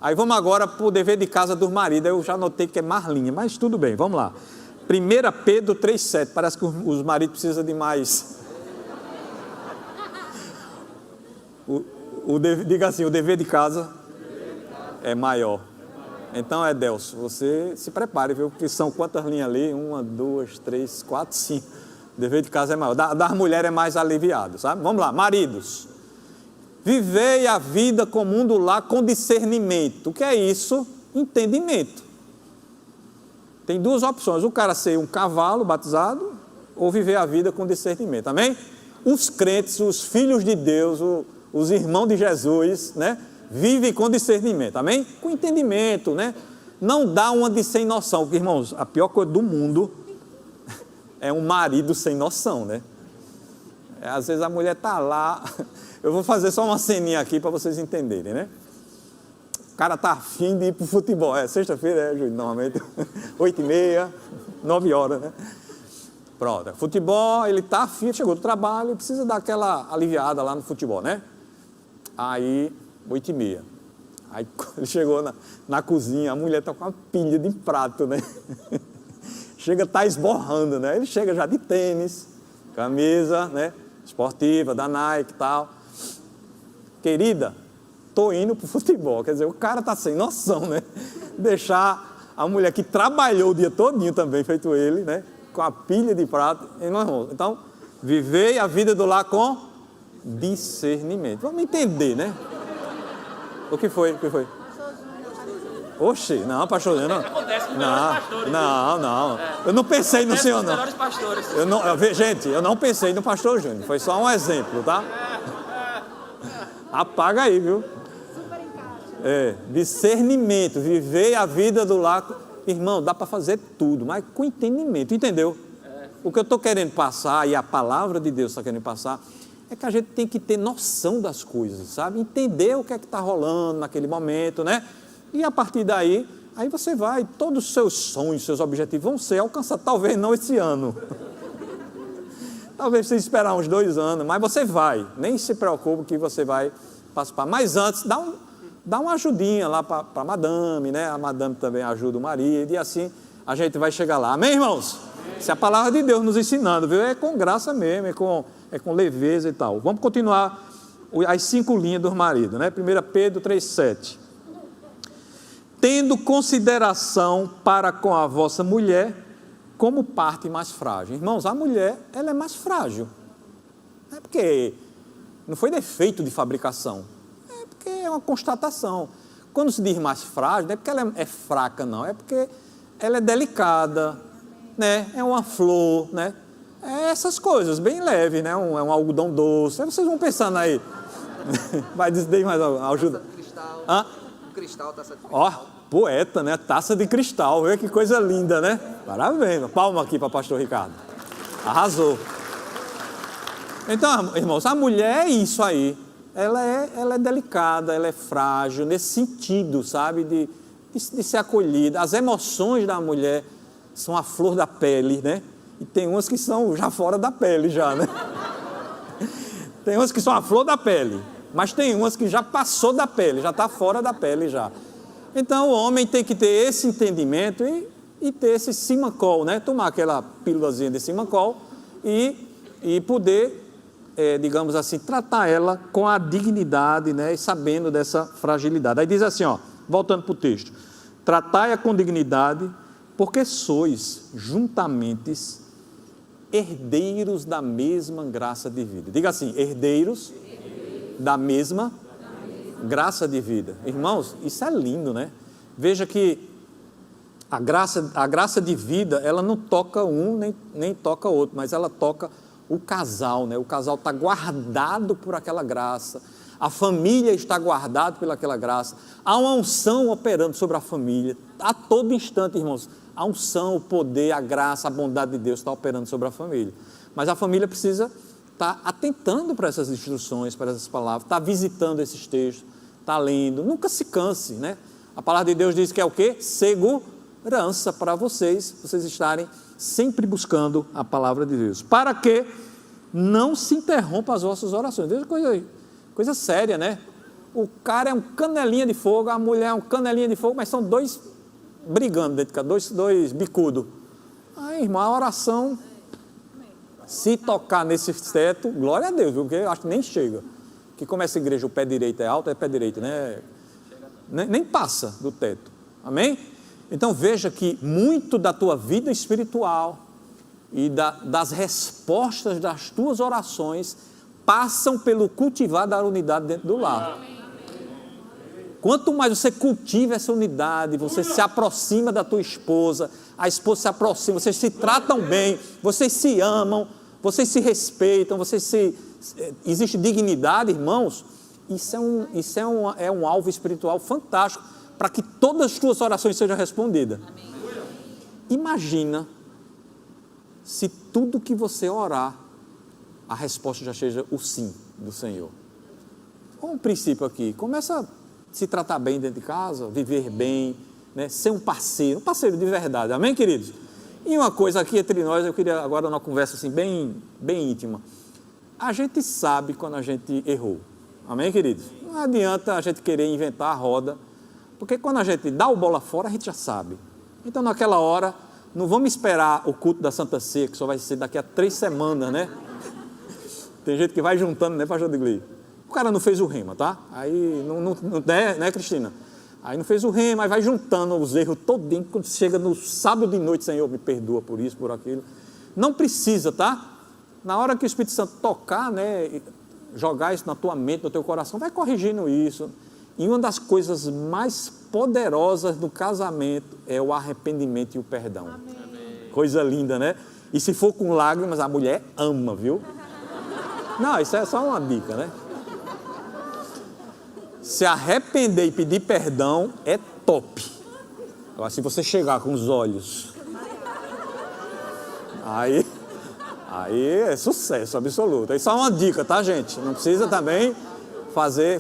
Aí vamos agora para o dever de casa dos maridos. Eu já notei que é mais linha, mas tudo bem, vamos lá. 1 Pedro 3,7, parece que os maridos precisam de mais. Diga assim, o dever de casa é maior. Então, Edelso, você se prepare, viu? Porque são quantas linhas ali? 1, 2, 3, 4, 5. O dever de casa é maior. Das mulheres é mais aliviado, sabe? Vamos lá, maridos. Vivei a vida comum do lar com discernimento. O que é isso? Entendimento. Tem 2 opções. O cara ser um cavalo batizado ou viver a vida com discernimento. Amém? Os crentes, os filhos de Deus, os irmãos de Jesus, né? Vivem com discernimento, amém? Com entendimento, né? Não dá uma de sem noção, porque, irmãos, a pior coisa do mundo é um marido sem noção, né? Às vezes a mulher está lá, Eu vou fazer só uma ceninha aqui para vocês entenderem, né? O cara tá afim de ir pro futebol. É sexta-feira, Júlio, normalmente. 8h30, 9 horas, né? Pronto. Futebol, ele tá afim, chegou do trabalho, precisa dar aquela aliviada lá no futebol, né? Aí, 8h30. Aí, quando ele chegou na cozinha, a mulher tá com uma pilha de prato, né? Chega, tá esborrando, né? Ele chega já de tênis, camisa, né? Esportiva, da Nike e tal. Querida, tô indo pro futebol. Quer dizer, o cara tá sem noção, né? Deixar a mulher que trabalhou o dia todinho também, feito ele, né? Com a pilha de prato. Então, vivei a vida do lar com discernimento. Vamos entender, né? O que foi? O que foi? Oxe, não, pastor Júnior, não. Acontece com os melhores pastores. Não. Eu não pensei no senhor, não. Melhores pastores. Gente, eu não pensei no pastor Júnior. Foi só um exemplo, tá? Apaga aí, viu? Discernimento, viver a vida do lar. Irmão, dá para fazer tudo, mas com entendimento, entendeu? O que eu estou querendo passar, e a palavra de Deus está querendo passar, é que a gente tem que ter noção das coisas, sabe? Entender o que é que está rolando naquele momento, né? E a partir daí, aí você vai, todos os seus sonhos, seus objetivos vão ser alcançados, talvez não esse ano. Talvez você esperar uns 2 anos, mas você vai, nem se preocupe que você vai participar. Mas antes, dá uma ajudinha lá para a madame, né? A madame também ajuda o marido, e assim a gente vai chegar lá. Amém, irmãos? Se a palavra de Deus nos ensinando, viu? É com graça mesmo, é com leveza e tal. Vamos continuar as 5 linhas dos maridos, né? 1 Pedro 3,7. Tendo consideração para com a vossa mulher como parte mais frágil. Irmãos, a mulher, ela é mais frágil. Não é porque não foi defeito de fabricação, é porque é uma constatação. Quando se diz mais frágil, não é porque ela é fraca, não, é porque ela é delicada, né? É uma flor, né? É essas coisas, bem leve, né? É um algodão doce. Aí vocês vão pensando aí. Vai dizer mais ajuda. Taça de cristal. Hã? Cristal, taça de cristal. Ó, poeta, né? Taça de cristal, vê que coisa linda, né? Parabéns, palma aqui para pastor Ricardo. Arrasou. Então, irmãos, a mulher é isso aí. Ela é delicada, ela é frágil, nesse sentido, sabe? De ser acolhida. As emoções da mulher são a flor da pele, né? E tem umas que são já fora da pele, já, né? Tem umas que são a flor da pele, mas tem umas que já passou da pele, já está fora da pele já. Então o homem tem que ter esse entendimento e ter esse Simacol, né? Tomar aquela pílulazinha de Simacol e poder, digamos assim, tratar ela com a dignidade, né? E sabendo dessa fragilidade. Aí diz assim, ó, voltando para o texto: tratai-a com dignidade, porque sois juntamente herdeiros da mesma graça de vida. Diga assim, herdeiros da mesma graça de vida. Irmãos, isso é lindo, né? Veja que a graça de vida, ela não toca um, nem toca outro, mas ela toca o casal, né? O casal está guardado por aquela graça, a família está guardada pelaquela graça, há uma unção operando sobre a família, a todo instante, irmãos, a unção, o poder, a graça, a bondade de Deus está operando sobre a família. Mas a família precisa estar atentando para essas instruções, para essas palavras, estar visitando esses textos, estar lendo, nunca se canse, né? A palavra de Deus diz que é o quê? Segurança para vocês estarem sempre buscando a palavra de Deus, para que não se interrompam as vossas orações. Veja coisa séria, né? O cara é um canelinha de fogo, a mulher é um canelinha de fogo, mas são dois brigando dentro de casa, dois bicudos. Aí, irmão, a oração, se tocar nesse teto, glória a Deus, viu? Porque eu acho que nem chega. Que como essa igreja, o pé direito é alto, é pé direito, né? Nem passa do teto. Amém? Então veja que muito da tua vida espiritual e das respostas das tuas orações passam pelo cultivar da unidade dentro do lar. Quanto mais você cultiva essa unidade, você se aproxima da tua esposa, a esposa se aproxima, vocês se tratam bem, vocês se amam, vocês se respeitam, existe dignidade, irmãos, isso é um alvo espiritual fantástico para que todas as tuas orações sejam respondidas. Amém. Imagina se tudo que você orar, a resposta já seja o sim do Senhor. com um princípio aqui, começa a se tratar bem dentro de casa, viver bem, né? Ser um parceiro de verdade, amém, queridos? E uma coisa aqui entre nós, eu queria agora uma conversa assim bem íntima. A gente sabe quando a gente errou, amém, queridos? Não adianta a gente querer inventar a roda, porque quando a gente dá o bola fora, a gente já sabe. Então, naquela hora, não vamos esperar o culto da Santa Ceia, que só vai ser daqui a 3 semanas, né? Tem gente que vai juntando, né, pastor Digli? O cara não fez o rema, tá? Aí, né, Cristina? Aí não fez o rema, aí vai juntando os erros todinho, quando chega no sábado de noite, Senhor, me perdoa por isso, por aquilo. Não precisa, tá? Na hora que o Espírito Santo tocar, né, jogar isso na tua mente, no teu coração, vai corrigindo isso. E uma das coisas mais poderosas do casamento é o arrependimento e o perdão. Amém. Coisa linda, né? E se for com lágrimas, a mulher ama, viu? Não, isso é só uma dica, né? Se arrepender e pedir perdão é top. Agora, se você chegar com os olhos, aí é sucesso absoluto. Isso é uma dica, tá, gente? Não precisa também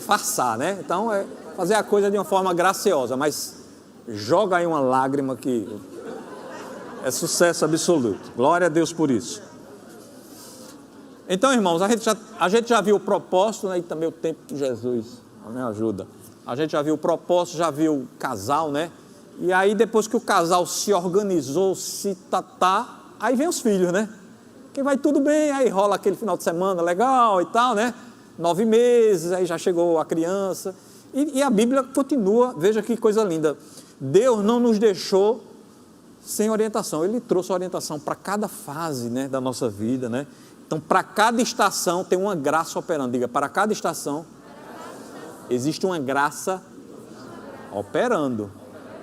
farçar, né? Então, é fazer a coisa de uma forma graciosa, mas joga aí uma lágrima que é sucesso absoluto. Glória a Deus por isso. Então, irmãos, a gente já viu o propósito, né? E também o tempo de Jesus. Me ajuda. A gente já viu o propósito, já viu o casal, né? E aí, depois que o casal se organizou, aí vem os filhos, né? Que vai tudo bem, aí rola aquele final de semana legal e tal, né? 9 meses, aí já chegou a criança. E a Bíblia continua, veja que coisa linda. Deus não nos deixou sem orientação. Ele trouxe orientação para cada fase, né, da nossa vida, né? Então, para cada estação tem uma graça operando. Diga, para cada estação existe uma graça operando.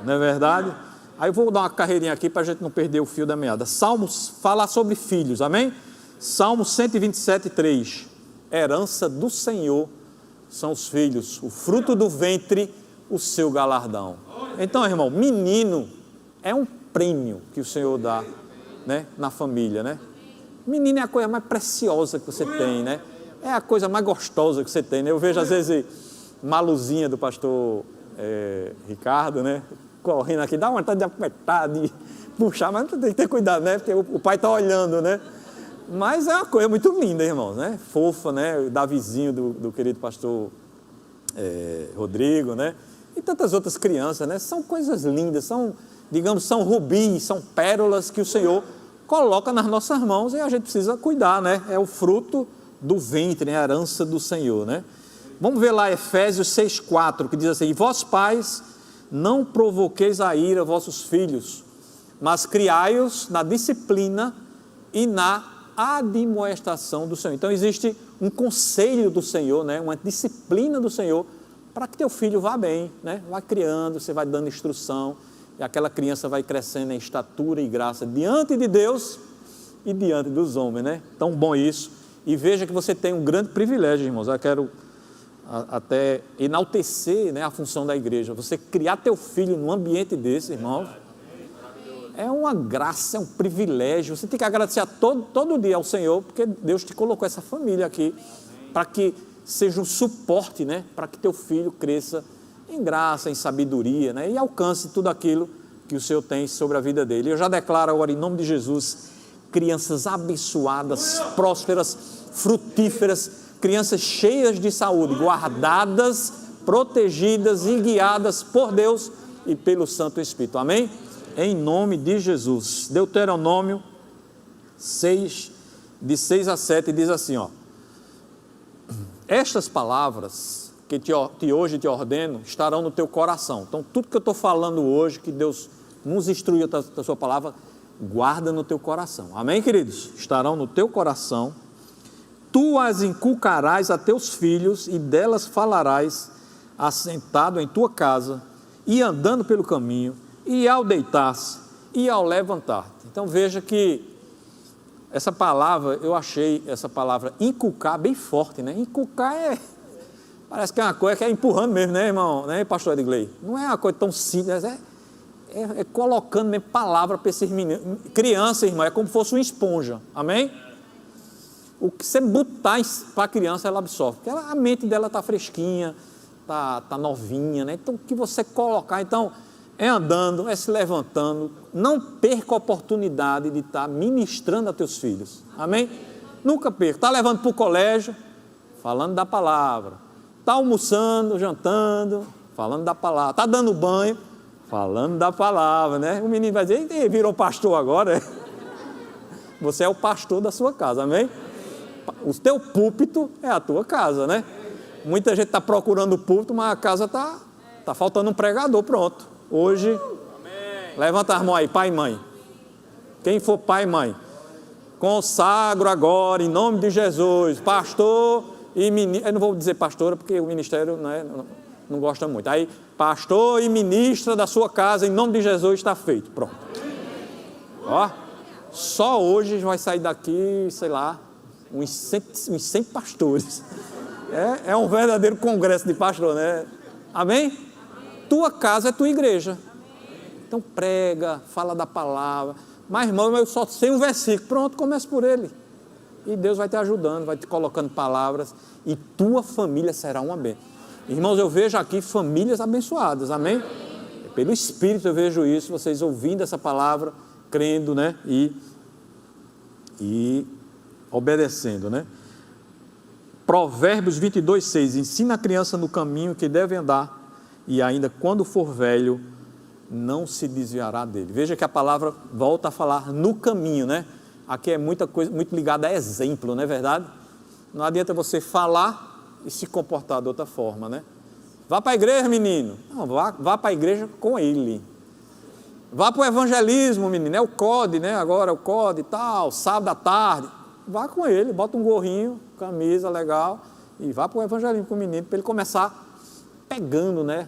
Não é verdade? Aí eu vou dar uma carreirinha aqui para a gente não perder o fio da meada. Salmos fala sobre filhos, amém? Salmo 127, 3. Herança do Senhor são os filhos, o fruto do ventre, o seu galardão. Então, irmão, menino é um prêmio que o Senhor dá, né, na família, né? Menino é a coisa mais preciosa que você tem, né? É a coisa mais gostosa que você tem, né? Eu vejo às vezes Maluzinha do pastor Ricardo, né? Correndo aqui, dá uma vontade de apertar, de puxar, mas tem que ter cuidado, né? Porque o pai está olhando, né? Mas é uma coisa muito linda, irmãos, né? Fofa, né? O Davizinho do querido pastor Rodrigo, né? E tantas outras crianças, né? São coisas lindas, são rubis, são pérolas que o Senhor coloca nas nossas mãos e a gente precisa cuidar, né? É o fruto do ventre, né? A herança do Senhor, né? Vamos ver lá Efésios 6,4, que diz assim: e vós pais, não provoqueis a ira vossos filhos, mas criai-os na disciplina e na admoestação do Senhor. Então existe um conselho do Senhor, né? Uma disciplina do Senhor para que teu filho vá bem, né? Vai criando, você vai dando instrução e aquela criança vai crescendo em estatura e graça diante de Deus e diante dos homens, né? Tão bom isso. E veja que você tem um grande privilégio, irmãos. Eu quero até enaltecer, né, a função da igreja. Você criar teu filho num ambiente desse, irmãos, é uma graça, é um privilégio. Você tem que agradecer todo dia ao Senhor, porque Deus te colocou essa família aqui para que seja um suporte, né, para que teu filho cresça em graça, em sabedoria, né, e alcance tudo aquilo que o Senhor tem sobre a vida dele. Eu já declaro agora, em nome de Jesus, crianças abençoadas, prósperas, frutíferas, crianças cheias de saúde, guardadas, protegidas e guiadas por Deus e pelo Santo Espírito. Amém? Em nome de Jesus. Deuteronômio 6, de 6 a 7, diz assim, ó: estas palavras que hoje te ordeno estarão no teu coração. Então, tudo que eu estou falando hoje, que Deus nos instruiu da sua palavra, guarda no teu coração. Amém, queridos? Estarão no teu coração. Tu as inculcarás a teus filhos e delas falarás assentado em tua casa e andando pelo caminho e ao deitar-se e ao levantar-te. Então veja que essa palavra, eu achei essa palavra inculcar bem forte, né? Inculcar parece que é uma coisa que é empurrando mesmo, né, irmão? Né, pastor Edgley? Não é uma coisa tão simples, é colocando mesmo palavra para esses meninos. Criança, irmão, é como se fosse uma esponja, amém? O que você botar para a criança, ela absorve. Porque a mente dela está fresquinha, está novinha, né? Então, o que você colocar, então, é andando, é se levantando. Não perca a oportunidade de estar ministrando a teus filhos. Amém? Nunca perca. Está levando para o colégio, falando da palavra. Está almoçando, jantando, falando da palavra. Está dando banho, falando da palavra, né? O menino vai dizer, "Ih, virou pastor agora." Você é o pastor da sua casa, amém? O teu púlpito é a tua casa, né? Muita gente está procurando o púlpito, mas a casa está faltando um pregador, pronto. Hoje, amém. Levanta as mãos aí, pai e mãe. Quem for pai e mãe, consagro agora, em nome de Jesus, pastor e ministra. Eu não vou dizer pastora, porque o ministério não gosta muito. Aí, pastor e ministra da sua casa, em nome de Jesus, está feito. Pronto. Ó, só hoje vai sair daqui, sei lá, uns 100 pastores. É um verdadeiro congresso de pastor, né? Amém? Tua casa é tua igreja. Então prega, fala da palavra. Mas, irmão, eu só sei um versículo. Pronto, comece por ele. E Deus vai te ajudando, vai te colocando palavras. E tua família será uma bênção. Irmãos, eu vejo aqui famílias abençoadas. Amém? Pelo Espírito eu vejo isso. Vocês ouvindo essa palavra, crendo, né? E obedecendo, né? Provérbios 22:6. Ensina a criança no caminho que deve andar, e ainda quando for velho, não se desviará dele. Veja que a palavra volta a falar no caminho, né? Aqui é muita coisa, muito ligada a exemplo, não é verdade? Não adianta você falar e se comportar de outra forma, né? Vá para a igreja, menino. Não, vá para a igreja com ele. Vá para o evangelismo, menino. É o COD, né? Agora é o COD e tal, sábado à tarde. Vá com ele, bota um gorrinho, camisa legal, e vá para o evangelismo com o menino, para ele começar pegando, né,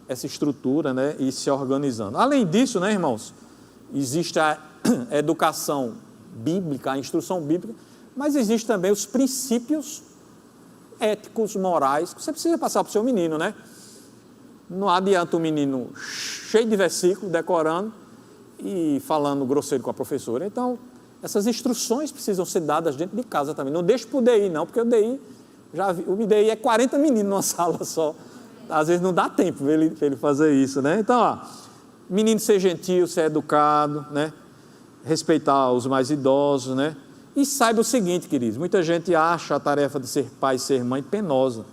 essa estrutura, né, e se organizando. Além disso, né, irmãos, existe a educação bíblica, a instrução bíblica, mas existe também os princípios éticos, morais, que você precisa passar para o seu menino, né? Não adianta o menino cheio de versículos, decorando e falando grosseiro com a professora. Então, essas instruções precisam ser dadas dentro de casa também. Não deixe para o DI, não, porque o DI é 40 meninos numa sala só. Às vezes não dá tempo para ele fazer isso, né? Então, ó, menino ser gentil, ser educado, né? Respeitar os mais idosos, né? E saiba o seguinte, queridos, muita gente acha a tarefa de ser pai e ser mãe penosa.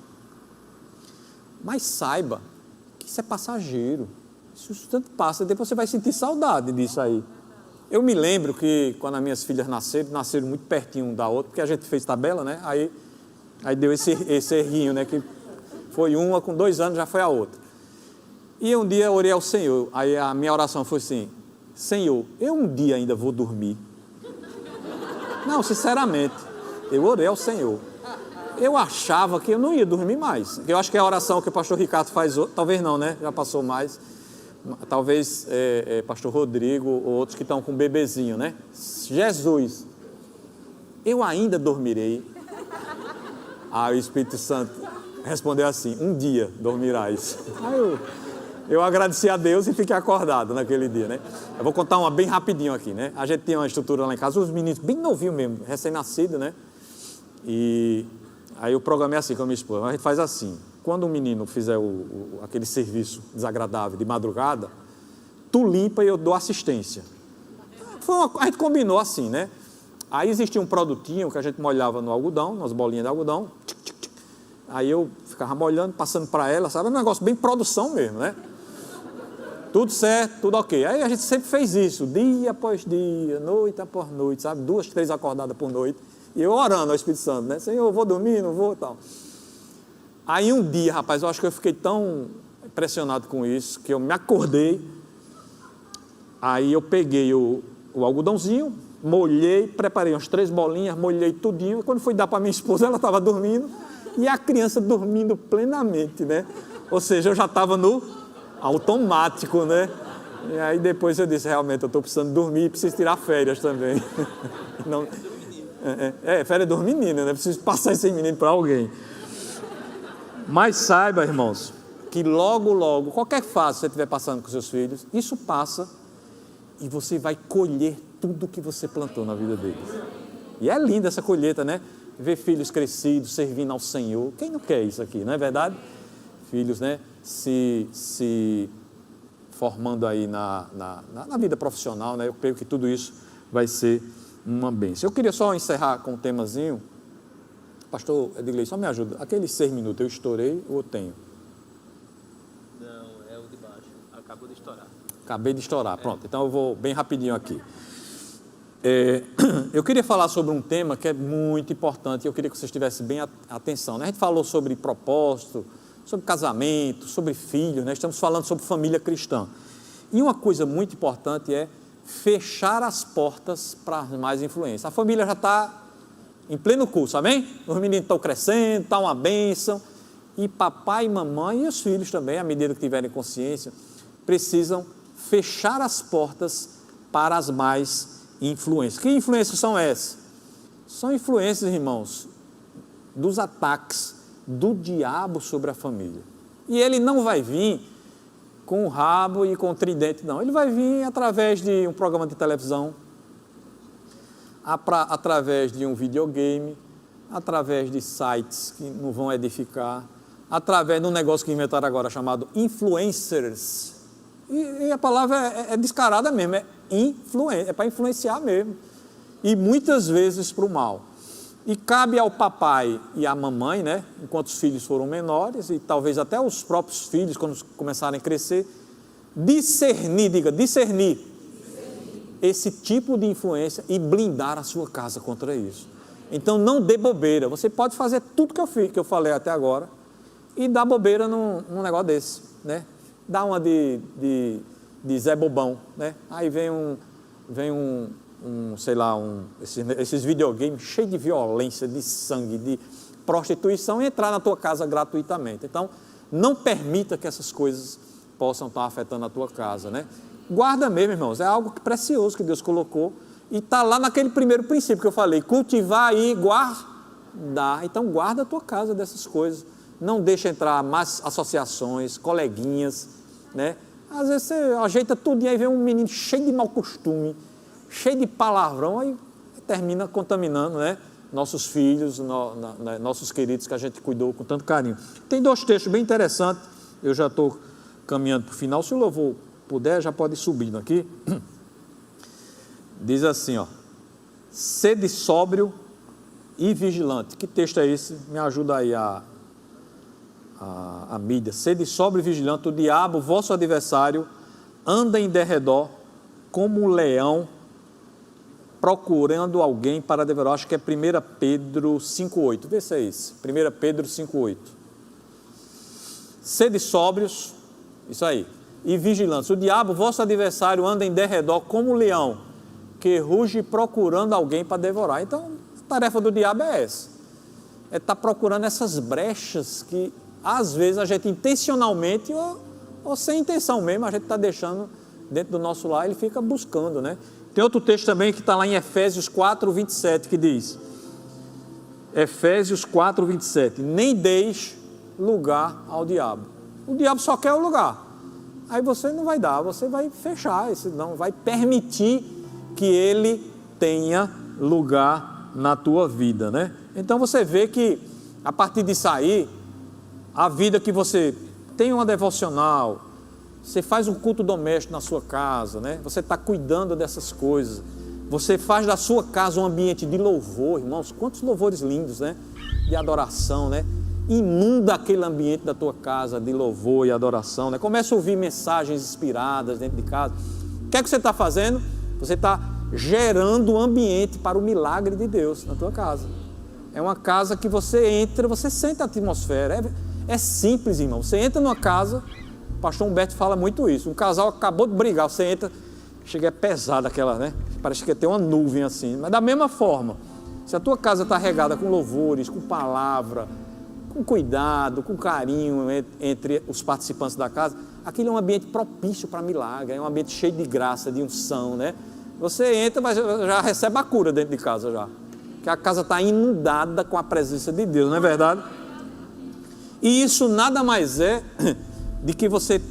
Mas saiba que isso é passageiro. Isso tanto passa, depois você vai sentir saudade disso aí. Eu me lembro que quando as minhas filhas nasceram muito pertinho um da outra, porque a gente fez tabela, né? Aí deu esse errinho, né? Que foi uma, com 2 anos já foi a outra. E um dia eu orei ao Senhor, aí a minha oração foi assim: Senhor, eu um dia ainda vou dormir. Não, sinceramente, eu orei ao Senhor. Eu achava que eu não ia dormir mais. Eu acho que é a oração que o pastor Ricardo faz, talvez não, né? Já passou mais. Talvez pastor Rodrigo ou outros que estão com bebezinho, né? Jesus, eu ainda dormirei. Aí o Espírito Santo respondeu assim: um dia dormirás. Aí eu agradeci a Deus e fiquei acordado naquele dia, né? Eu vou contar uma bem rapidinho aqui, né? A gente tinha uma estrutura lá em casa, os meninos bem novinhos mesmo, recém-nascido, né? E aí eu programei assim com a minha esposa: a gente faz assim, quando o menino fizer aquele serviço desagradável de madrugada, tu limpa e eu dou assistência. A gente combinou assim, né? Aí existia um produtinho que a gente molhava no algodão, nas bolinhas de algodão. Aí eu ficava molhando, passando para ela, sabe? Um negócio bem produção mesmo, né? Tudo certo, tudo ok. Aí a gente sempre fez isso, dia após dia, noite após noite, sabe? 2, 3 acordadas por noite. E eu orando ao Espírito Santo, né? Senhor, eu vou dormir, não vou, tal. Aí um dia, rapaz, eu acho que eu fiquei tão impressionado com isso, que eu me acordei. Aí eu peguei o algodãozinho, molhei, preparei umas 3 bolinhas, molhei tudinho. E quando fui dar para minha esposa, ela estava dormindo. E a criança dormindo plenamente, né? Ou seja, eu já estava no automático, né? E aí depois eu disse: realmente, eu estou precisando dormir e preciso tirar férias também. Não, férias dos meninos, né? Preciso passar esse menino para alguém. Mas saiba, irmãos, que logo, logo, qualquer fase que você estiver passando com seus filhos, isso passa e você vai colher tudo que você plantou na vida deles. E é linda essa colheita, né? Ver filhos crescidos, servindo ao Senhor. Quem não quer isso aqui, não é verdade? Filhos, né? Se formando aí na vida profissional, né? Eu creio que tudo isso vai ser uma bênção. Eu queria só encerrar com um temazinho. Pastor Edgley, só me ajuda. Aqueles 6 minutos eu estourei ou tenho? Não, é o de baixo. Acabou de estourar. Acabei de estourar, pronto. Então eu vou bem rapidinho aqui. Eu queria falar sobre um tema que é muito importante e eu queria que vocês tivessem bem atenção, né? A gente falou sobre propósito, sobre casamento, sobre filhos, né? Estamos falando sobre família cristã. E uma coisa muito importante é fechar as portas para mais influência. A família já está em pleno curso, amém? Os meninos estão crescendo, está uma bênção. E papai, mamãe e os filhos também, à medida que tiverem consciência, precisam fechar as portas para as mais influências. Que influências são essas? São influências, irmãos, dos ataques do diabo sobre a família. E ele não vai vir com o rabo e com o tridente, não. Ele vai vir através de um programa de televisão, através de um videogame, através de sites que não vão edificar, através de um negócio que inventaram agora chamado influencers. E a palavra é descarada mesmo, é para influenciar mesmo. E muitas vezes para o mal. E cabe ao papai e à mamãe, né, enquanto os filhos foram menores, e talvez até os próprios filhos, quando começarem a crescer, discernir esse tipo de influência e blindar a sua casa contra isso. Então não dê bobeira. Você pode fazer tudo que eu falei até agora e dar bobeira num negócio desse, né? Dá uma de Zé Bobão, né? Aí vem esses videogames cheios de violência, de sangue, de prostituição e entrar na tua casa gratuitamente. Então, não permita que essas coisas possam estar afetando a tua casa, né? Guarda mesmo, irmãos, é algo precioso que Deus colocou e está lá naquele primeiro princípio que eu falei, cultivar e guardar. Então, guarda a tua casa dessas coisas. Não deixa entrar mais associações, coleguinhas, né? Às vezes você ajeita tudo e aí vem um menino cheio de mau costume, cheio de palavrão, aí termina contaminando, né? Nossos filhos, nossos queridos que a gente cuidou com tanto carinho. Tem 2 textos bem interessantes, eu já estou caminhando para o final, se o louvor puder, já pode ir subindo aqui. Diz assim, ó, sede sóbrio e vigilante. Que texto é esse? Me ajuda aí a mídia. Sede sóbrio e vigilante, o diabo, vosso adversário, anda em derredor como um leão procurando alguém para devorar. Acho que é 1 Pedro 5,8. Vê se é isso. 1 Pedro 5,8. Sede sóbrios, isso aí, e vigilantes. O diabo, vosso adversário, anda em derredor como um leão que ruge procurando alguém para devorar. Então, a tarefa do diabo é essa. É estar procurando essas brechas que, às vezes, a gente intencionalmente ou sem intenção mesmo, a gente está deixando dentro do nosso lar, ele fica buscando, né? Tem outro texto também que está lá em Efésios 4, 27, que diz, Efésios 4, 27, nem deis lugar ao diabo. O diabo só quer o lugar. Aí você não vai dar, você vai fechar, não vai permitir que ele tenha lugar na tua vida, né? Então você vê que, a partir disso aí, a vida que você tem uma devocional, você faz um culto doméstico na sua casa, né? Você está cuidando dessas coisas. Você faz da sua casa um ambiente de louvor, irmãos. Quantos louvores lindos, né? De adoração, né? Inunda aquele ambiente da tua casa de louvor e adoração, né? Começa a ouvir mensagens inspiradas dentro de casa. O que é que você está fazendo? Você está gerando um ambiente para o milagre de Deus na tua casa. É uma casa que você entra, você sente a atmosfera. É simples, irmão. Você entra numa casa, o pastor Humberto fala muito isso. Um casal acabou de brigar, você entra, chega é pesada aquela, né? Parece que tem uma nuvem assim. Mas da mesma forma, se a tua casa está regada com louvores, com palavra, com cuidado, com carinho entre os participantes da casa, aquilo é um ambiente propício para milagre, é um ambiente cheio de graça, de unção, né? Você entra, mas já recebe a cura dentro de casa já. Que a casa está inundada com a presença de Deus, não é verdade? E isso nada mais é de que você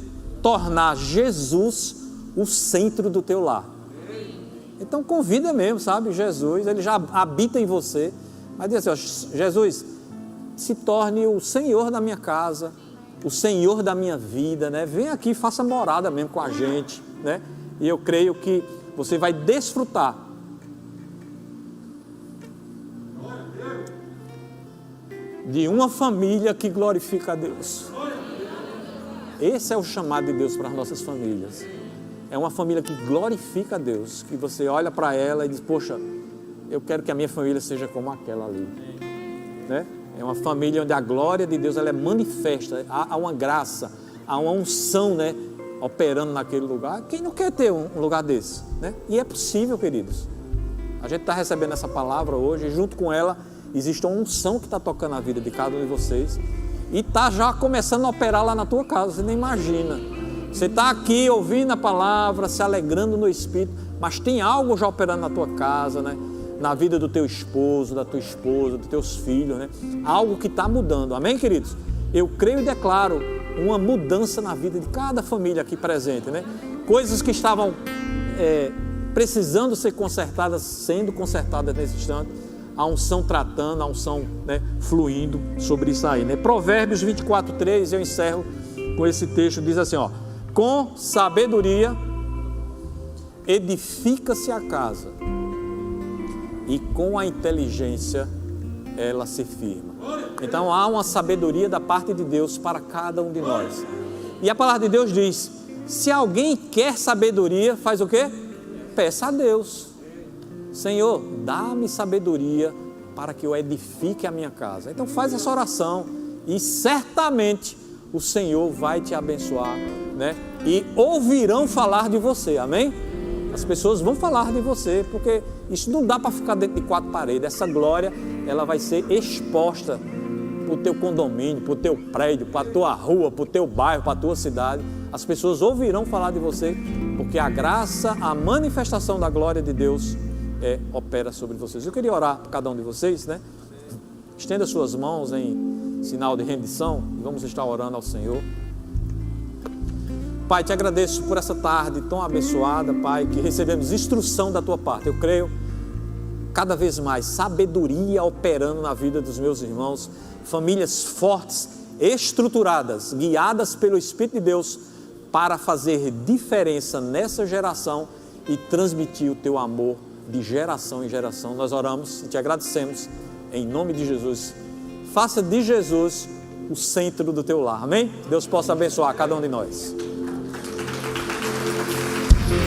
tornar Jesus o centro do teu lar. Então convida mesmo, sabe? Jesus, ele já habita em você. Mas diz assim, ó, Jesus, se torne o Senhor da minha casa, o Senhor da minha vida, né? Vem aqui, faça morada mesmo com a gente, né? E eu creio que você vai desfrutar de uma família que glorifica a Deus. Esse é o chamado de Deus para as nossas famílias. É uma família que glorifica a Deus, que você olha para ela e diz, poxa, eu quero que a minha família seja como aquela ali, né? É uma família onde a glória de Deus ela é manifesta, há uma graça, há uma unção, né, operando naquele lugar. Quem não quer ter um lugar desse, né? E é possível, queridos. A gente está recebendo essa palavra hoje e junto com ela existe uma unção que está tocando a vida de cada um de vocês e está já começando a operar lá na tua casa, você nem imagina. Você está aqui ouvindo a palavra, se alegrando no Espírito, mas tem algo já operando na tua casa, né? Na vida do teu esposo, da tua esposa, dos teus filhos, né? Algo que está mudando, amém, queridos? Eu creio e declaro uma mudança na vida de cada família aqui presente, né? Coisas que estavam precisando ser consertadas, sendo consertadas nesse instante, a unção tratando, a unção, né, fluindo sobre isso aí, né? Provérbios 24:3, eu encerro com esse texto, diz assim, ó, com sabedoria edifica-se a casa e com a inteligência ela se firma. Então há uma sabedoria da parte de Deus para cada um de nós. E a palavra de Deus diz, se alguém quer sabedoria, faz o quê? Peça a Deus. Senhor, dá-me sabedoria para que eu edifique a minha casa. Então faz essa oração e certamente o Senhor vai te abençoar, né? E ouvirão falar de você, amém? As pessoas vão falar de você, porque isso não dá para ficar dentro de quatro paredes. Essa glória, ela vai ser exposta para o teu condomínio, para o teu prédio, para a tua rua, para o teu bairro, para a tua cidade. As pessoas ouvirão falar de você, porque a graça, a manifestação da glória de Deus opera sobre vocês. Eu queria orar por cada um de vocês, né? Estenda suas mãos em sinal de rendição e vamos estar orando ao Senhor. Pai, te agradeço por essa tarde tão abençoada, Pai, que recebemos instrução da Tua parte. Eu creio cada vez mais sabedoria operando na vida dos meus irmãos, famílias fortes, estruturadas, guiadas pelo Espírito de Deus para fazer diferença nessa geração e transmitir o Teu amor de geração em geração. Nós oramos e te agradecemos em nome de Jesus. Faça de Jesus o centro do teu lar, amém? Deus possa abençoar cada um de nós.